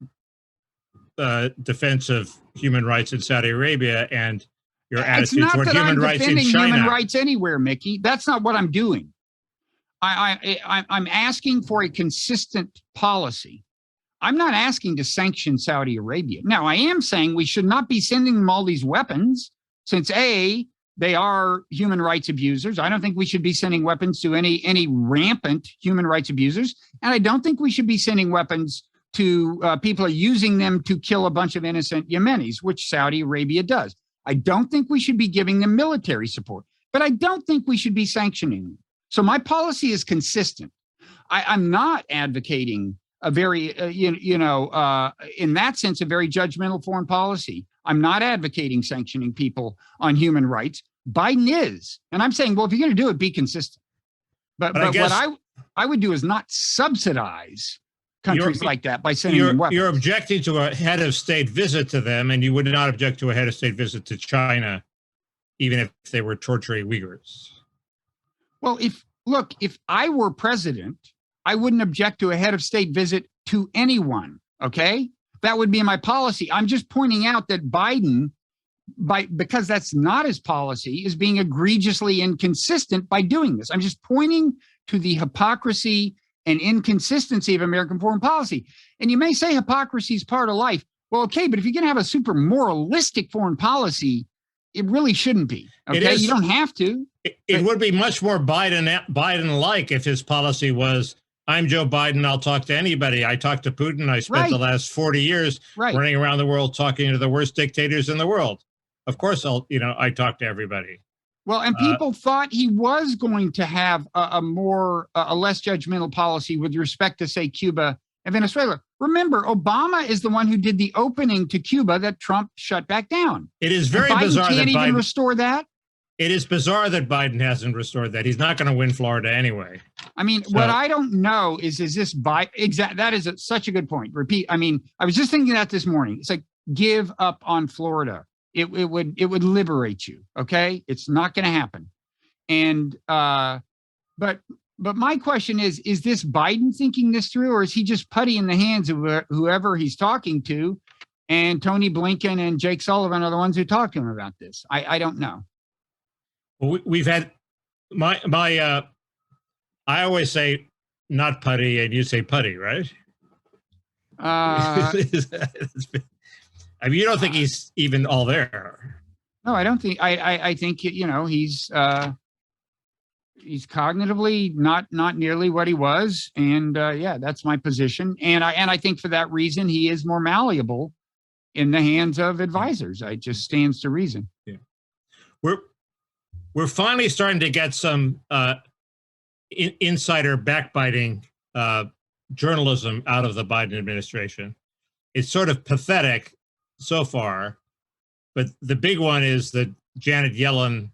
defense of human rights in Saudi Arabia and your attitude toward human rights in China? It's not that I'm defending human rights anywhere, Mickey. That's not what I'm doing. I'm asking for a consistent policy. I'm not asking to sanction Saudi Arabia. Now, I am saying we should not be sending them all these weapons since A, they are human rights abusers. I don't think we should be sending weapons to any rampant human rights abusers. And I don't think we should be sending weapons to people are using them to kill a bunch of innocent Yemenis, which Saudi Arabia does. I don't think we should be giving them military support, but I don't think we should be sanctioning them. So my policy is consistent. I'm not advocating a very, in that sense, a very judgmental foreign policy. I'm not advocating sanctioning people on human rights. Biden is. And I'm saying, well, if you're going to do it, be consistent. But what I would do is not subsidize countries like that by sending them weapons. You're objecting to a head of state visit to them, and you would not object to a head of state visit to China, even if they were torturing Uyghurs. Well, if I were president, I wouldn't object to a head of state visit to anyone. Okay, that would be my policy. I'm just pointing out that Biden, because that's not his policy, is being egregiously inconsistent by doing this. I'm just pointing to the hypocrisy and inconsistency of American foreign policy. And you may say hypocrisy is part of life. Well, okay, but if you're going to have a super moralistic foreign policy, it really shouldn't be. Okay, you don't have to. It would be much more Biden-like if his policy was, I'm Joe Biden, I'll talk to anybody. I talked to Putin. I spent the last 40 years running around the world talking to the worst dictators in the world. Of course, I talk to everybody. Well, and people thought he was going to have a less judgmental policy with respect to, say, Cuba and Venezuela. Remember, Obama is the one who did the opening to Cuba that Trump shut back down. It is very bizarre that Biden can't even restore that. It is bizarre that Biden hasn't restored that. He's not going to win Florida anyway. I mean, what I don't know is this Biden? That is such a good point. Repeat. I mean, I was just thinking that this morning. It's like, give up on Florida. It would liberate you. Okay, it's not going to happen. And but my question is this Biden thinking this through, or is he just putty in the hands of whoever he's talking to? And Tony Blinken and Jake Sullivan are the ones who talk to him about this. I don't know. Well, we've had my I always say not putty, and you say putty, right? I mean, you don't think he's even all there? No, I don't think. I think he's cognitively not nearly what he was, and that's my position. And I think for that reason he is more malleable in the hands of advisors. It just stands to reason. Yeah, we're finally starting to get some insider backbiting journalism out of the Biden administration. It's sort of pathetic so far, but the big one is that Janet Yellen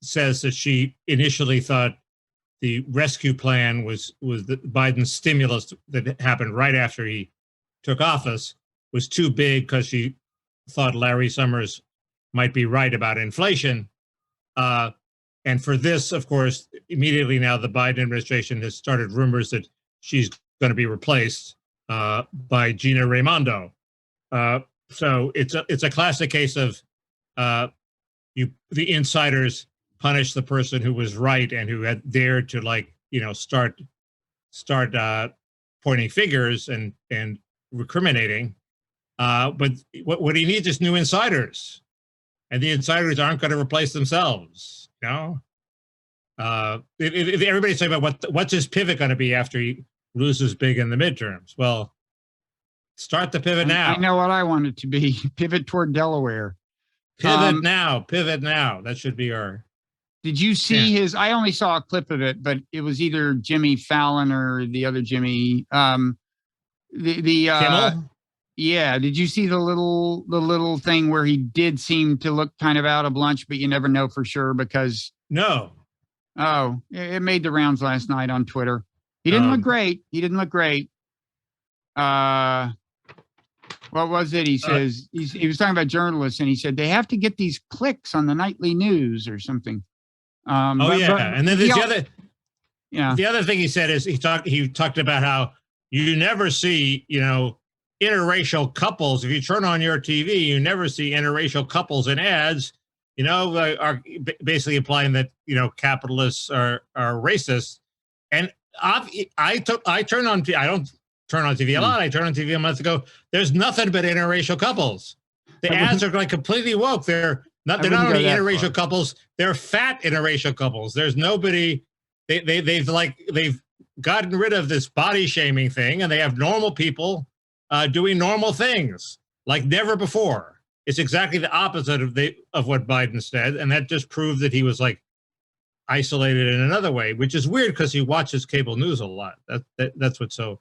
says that she initially thought the rescue plan was the Biden's stimulus that happened right after he took office was too big because she thought Larry Summers might be right about inflation. And for this, of course, immediately now the Biden administration has started rumors that she's going to be replaced by Gina Raimondo. So it's a classic case of the insiders punish the person who was right and who had dared to start pointing fingers and recriminating. But what he needs is new insiders, and the insiders aren't going to replace themselves. If everybody's talking about what's his pivot going to be after he loses big in the midterms, well, start the pivot now. I know what I want it to be. Pivot toward Delaware. Pivot now. That should be our. Did you see his? I only saw a clip of it, but it was either Jimmy Fallon or the other Jimmy. Kimmel? Yeah. Did you see the little thing where he did seem to look kind of out of lunch, but you never know for sure because. No. Oh, it made the rounds last night on Twitter. He didn't look great. What was it? He says he was talking about journalists, and he said they have to get these clicks on the nightly news or something. And then the other thing he said is he talked about how you never see interracial couples. If you turn on your TV, you never see interracial couples in ads. Are basically implying that capitalists are racist. And I turn on. I don't turn on TV a lot. I turned on TV a month ago. There's nothing but interracial couples. The ads are like completely woke. They're They're not only interracial couples, they're fat interracial couples. There's nobody. They've gotten rid of this body shaming thing, and they have normal people doing normal things like never before. It's exactly the opposite of what Biden said, and that just proved that he was like isolated in another way, which is weird because he watches cable news a lot. That's what's so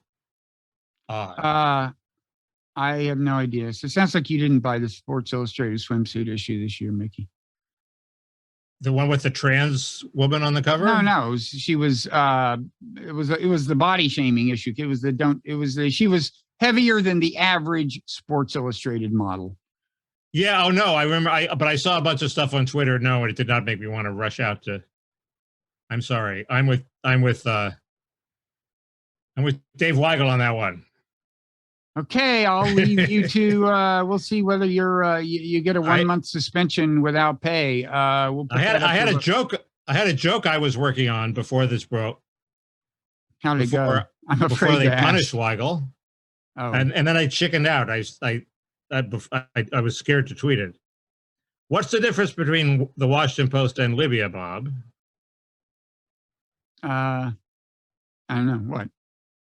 odd. I have no idea. So it sounds like you didn't buy the Sports Illustrated swimsuit issue this year, Mickey. The one with the trans woman on the cover? No. She was. It was the body shaming issue. It was she was heavier than the average Sports Illustrated model. Yeah. Oh no, I remember. But I saw a bunch of stuff on Twitter. No, and it did not make me want to rush out to. I'm sorry. I'm with Dave Weigel on that one. Okay, I'll leave you to. We'll see whether you get a 1 month suspension without pay. I had a joke I was working on before this broke. How did it go? I'm afraid before they punished Weigel. Oh. And then I chickened out. I was scared to tweet it. What's the difference between the Washington Post and Libya, Bob? I don't know what.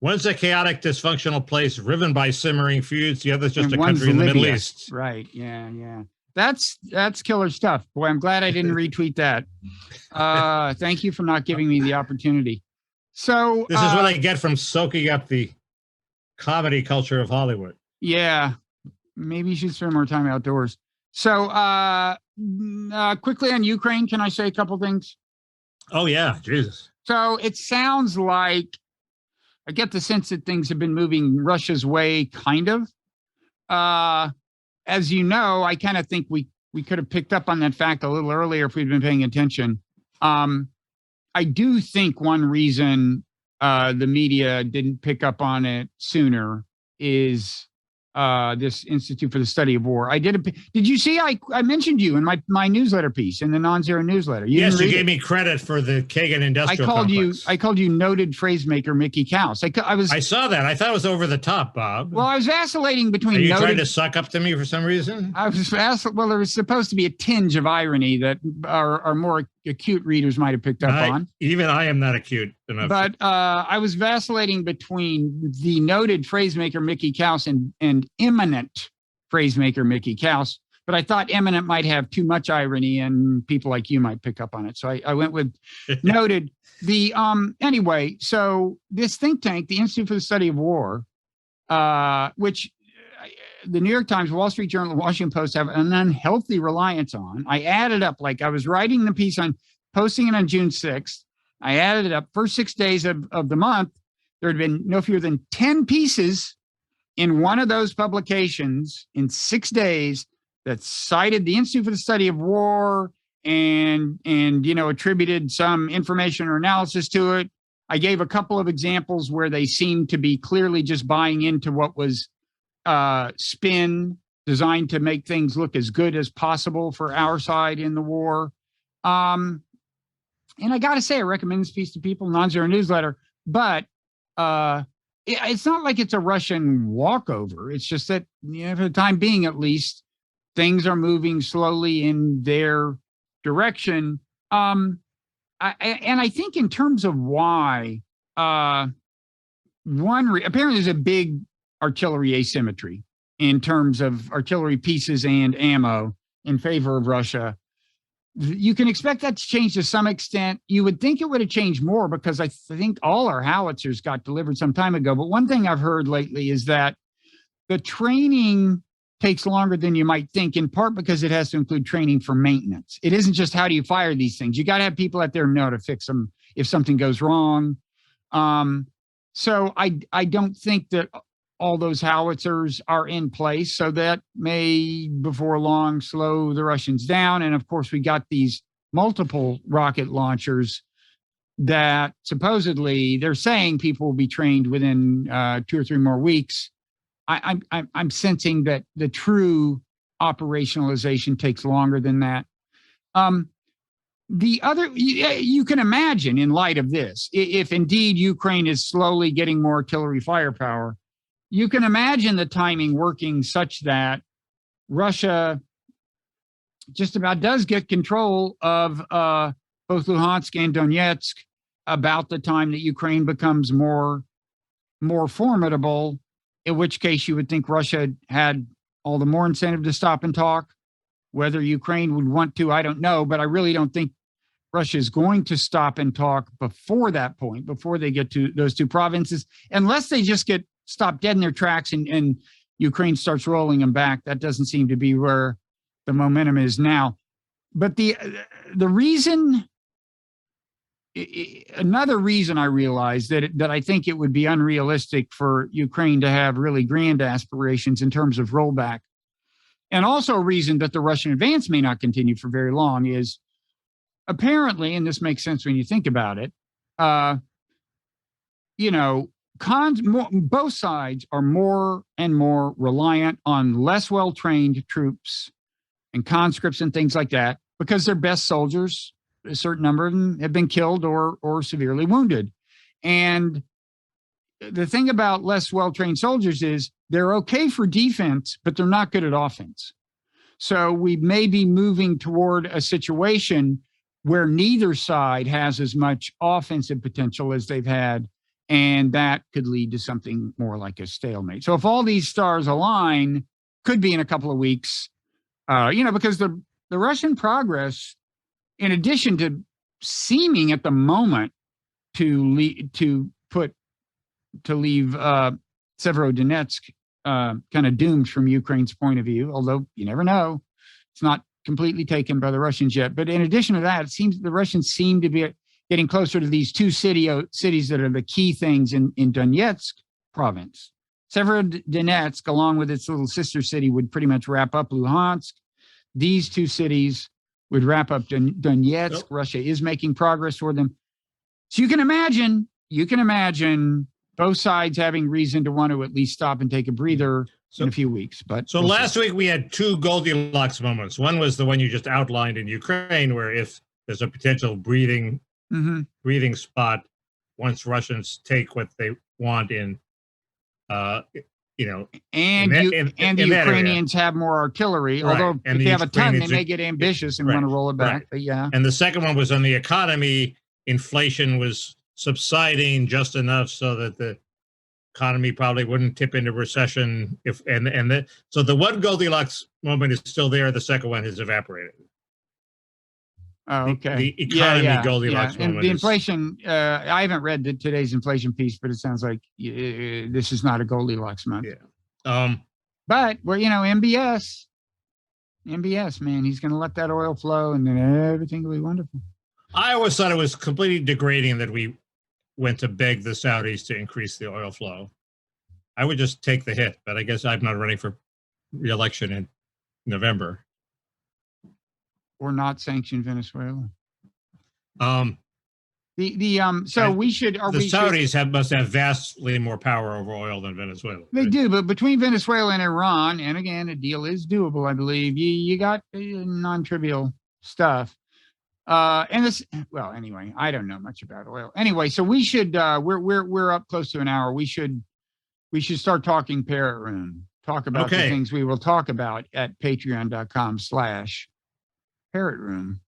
One's a chaotic, dysfunctional place riven by simmering feuds. The other's just a country in the Middle East. Right. Yeah. That's killer stuff. Boy, I'm glad I didn't retweet that. Thank you for not giving me the opportunity. So this is what I get from soaking up the comedy culture of Hollywood. Yeah. Maybe you should spend more time outdoors. So quickly on Ukraine, can I say a couple things? Oh, yeah. Jesus. So it sounds like I get the sense that things have been moving Russia's way, kind of. As you know, I kind of think we could have picked up on that fact a little earlier if we'd been paying attention. I do think one reason the media didn't pick up on it sooner is this Institute for the Study of War. Did you see? I mentioned you in my newsletter piece in the Non-Zero newsletter. Yes, you gave me credit for the Kagan industrial complex. I called you noted phrasemaker Mickey Kaus. I saw that. I thought it was over the top, Bob. Well, I was vacillating between. Are you trying to suck up to me for some reason? I was well, there was supposed to be a tinge of irony that our more acute readers might have picked up on. Even I am not acute enough. But I was vacillating between the noted phrasemaker Mickey Kaus and eminent phrasemaker Mickey Kaus. But I thought eminent might have too much irony and people like you might pick up on it. So I went with noted. Anyway, so this think tank, the Institute for the Study of War, which the New York Times, Wall Street Journal, the Washington Post have an unhealthy reliance on. I added up, like I was writing the piece on, posting it on June 6th. I added it up. First 6 days of the month, there had been no fewer than 10 pieces in one of those publications in 6 days that cited the Institute for the Study of War and attributed some information or analysis to it. I gave a couple of examples where they seemed to be clearly just buying into what was spin designed to make things look as good as possible for our side in the war. And I got to say, I recommend this piece to people, Non-Zero newsletter, but it's not like it's a Russian walkover. It's just that, for the time being, at least, things are moving slowly in their direction. I think in terms of why, apparently there's a big artillery asymmetry in terms of artillery pieces and ammo in favor of Russia. You can expect that to change to some extent. You would think it would have changed more because I think all our howitzers got delivered some time ago. But one thing I've heard lately is that the training takes longer than you might think, in part because it has to include training for maintenance. It isn't just how do you fire these things. You got to have people out there know to fix them if something goes wrong. So I don't think that all those howitzers are in place, so that may before long slow the Russians down. And of course, we got these multiple rocket launchers that supposedly they're saying people will be trained within 2 or 3 more weeks. I'm sensing that the true operationalization takes longer than that. The other, you can imagine in light of this, if indeed Ukraine is slowly getting more artillery firepower, you can imagine the timing working such that Russia just about does get control of both Luhansk and Donetsk about the time that Ukraine becomes more formidable, in which case you would think Russia had all the more incentive to stop and talk. Whether Ukraine would want to, I don't know, but I really don't think Russia is going to stop and talk before that point, before they get to those two provinces, unless they just get stopped dead in their tracks and Ukraine starts rolling them back. That doesn't seem to be where the momentum is now. But the reason, another reason I realized that I think it would be unrealistic for Ukraine to have really grand aspirations in terms of rollback, and also a reason that the Russian advance may not continue for very long, is apparently, and this makes sense when you think about it, both sides are more and more reliant on less well-trained troops and conscripts and things like that, because their best soldiers, a certain number of them, have been killed or severely wounded. And the thing about less well-trained soldiers is they're okay for defense, but they're not good at offense. So we may be moving toward a situation where neither side has as much offensive potential as they've had, and that could lead to something more like a stalemate. So if all these stars align, could be in a couple of weeks, because the Russian progress, in addition to seeming at the moment to leave Severodonetsk kind of doomed from Ukraine's point of view, although you never know, it's not completely taken by the Russians yet. But in addition to that, it seems the Russians seem to be getting closer to these two cities that are the key things in Donetsk province. Severodonetsk, along with its little sister city, would pretty much wrap up Luhansk. These two cities would wrap up Donetsk. Nope. Russia is making progress toward them. So you can imagine both sides having reason to want to at least stop and take a breather in a few weeks. But so last week we had two Goldilocks moments. One was the one you just outlined in Ukraine, where if there's a potential breathing spot once Russians take what they want in, and the Ukrainians have more artillery. Right. Although if they have a ton, they may get ambitious and want to roll it back. Right. But yeah. And the second one was on the economy. Inflation was subsiding just enough so that the economy probably wouldn't tip into recession. So the one Goldilocks moment is still there. The second one has evaporated. Oh, okay. The economy Goldilocks moment. And the inflation, I haven't read today's inflation piece, but it sounds like this is not a Goldilocks month. Yeah. But, MBS, man, he's going to let that oil flow and then everything will be wonderful. I always thought it was completely degrading that we went to beg the Saudis to increase the oil flow. I would just take the hit, but I guess I'm not running for re-election in November. Or not sanction Venezuela. So we should. The Saudis must have vastly more power over oil than Venezuela. They do, but between Venezuela and Iran, and again, a deal is doable, I believe. You got non-trivial stuff. Anyway, I don't know much about oil. Anyway, so we should. We're up close to an hour. We should start talking Parrot Room. Talk about the things we will talk about at patreon.com/Parrot Room.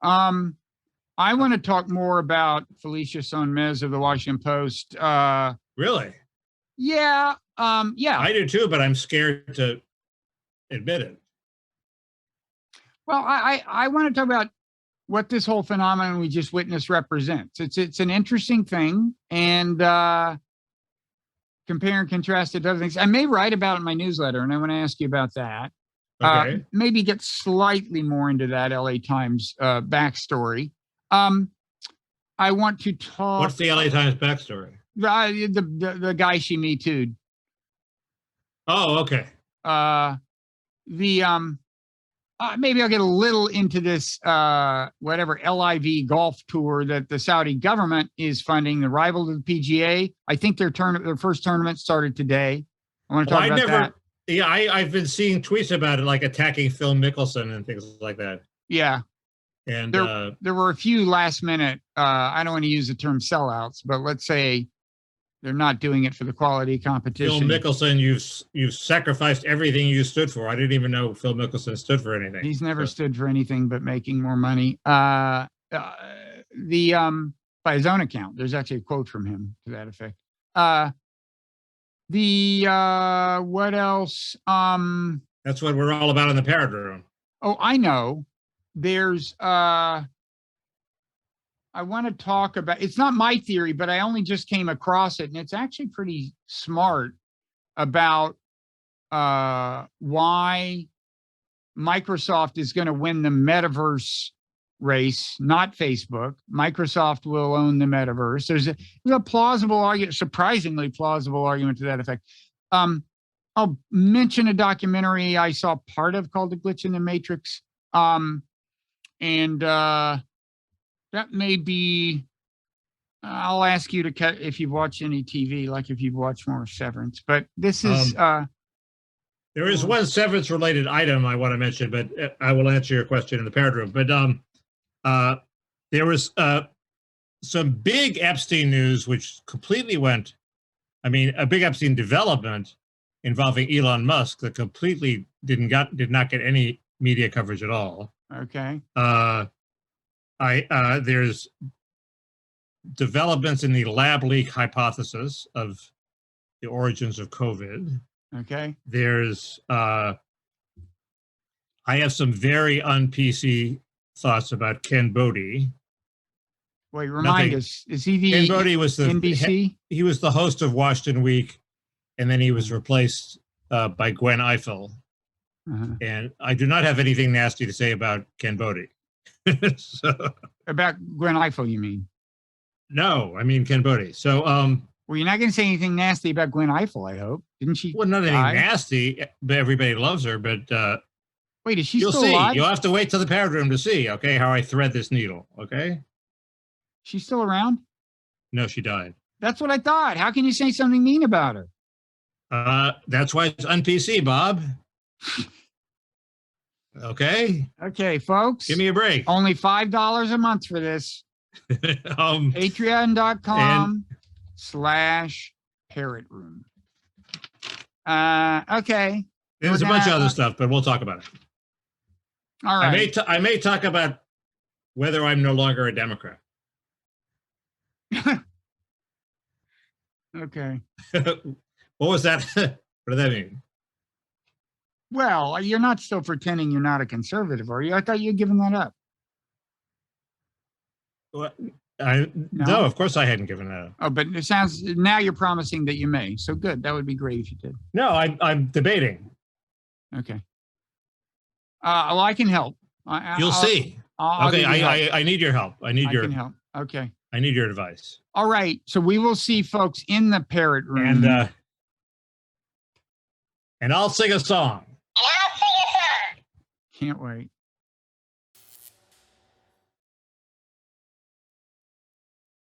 I want to talk more about Felicia Sonmez of the Washington Post. Really? Yeah. Yeah. I do too, but I'm scared to admit it. Well, I want to talk about what this whole phenomenon we just witnessed represents. It's an interesting thing, and compare and contrast it to other things. I may write about it in my newsletter, and I want to ask you about that. Okay. Maybe get slightly more into that LA Times backstory. I want to talk. What's the LA Times backstory? The guy she Me Too'd. Oh, okay. Maybe I'll get a little into this whatever LIV golf tour that the Saudi government is funding, the rival to the PGA. I think their first tournament started today. I want to talk about that. Yeah, I've been seeing tweets about it, like attacking Phil Mickelson and things like that. Yeah. And there were a few last minute, I don't want to use the term sellouts, but let's say They're not doing it for the quality Phil competition. Mickelson, you've sacrificed everything you stood for. I didn't even know Phil Mickelson stood for anything. He's never stood for anything but making more money. By his own account, there's actually a quote from him to that effect. What else? That's what we're all about in the Parrot Room. Oh, I know. There's I want to talk about, it's not my theory, but I only just came across it, and it's actually pretty smart about why Microsoft is going to win the metaverse race, not Facebook. Microsoft will own the metaverse. There's a plausible argument, surprisingly plausible argument to that effect. I'll mention a documentary I saw part of called The Glitch in the Matrix. That may be, I'll ask you to cut if you've watched any TV, like if you've watched more Severance, but this is, there is one Severance related item I want to mention, but I will answer your question in the Parrot Room. But there was some big Epstein news, which completely went, a big Epstein development involving Elon Musk that completely did not get any media coverage at all. Okay. There's developments in the lab leak hypothesis of the origins of COVID. Okay. There's I have some very un-PC thoughts about Ken Bode. Wait, remind us, is he the Ken Bode was the NBC? He was the host of Washington Week, and then he was replaced by Gwen Eiffel. And I do not have anything nasty to say about Ken Bode. So, about Gwen Eiffel, you mean? No, I mean Ken Bode. So, well, you're not going to say anything nasty about Gwen Eiffel, I hope. Didn't she? Well, not anything nasty, but everybody loves her. But wait, is she you'll still see. alive? You'll have to wait till the Parrot Room to see, okay, how I thread this needle, okay? She's still around? No, she died. That's what I thought. How can you say something mean about her? That's why it's un-PC, Bob. Okay. Okay, folks. Give me a break. Only $5 a month for this. Patreon.com/Parrot Room. Okay. There's a bunch of other stuff, but we'll talk about it. All right. I may talk about whether I'm no longer a Democrat. Okay. What was that? What did that mean? Well, you're not still pretending you're not a conservative, are you? I thought you'd given that up. What? No, of course I hadn't given that up. Oh, but it sounds, now you're promising that you may. So good. That would be great if you did. No, I'm debating. Okay. Well, I can help. You'll see. Okay, I need your help. I can help. Okay. I need your advice. All right. So we will see folks in the Parrot Room. And I'll sing a song. Can't wait.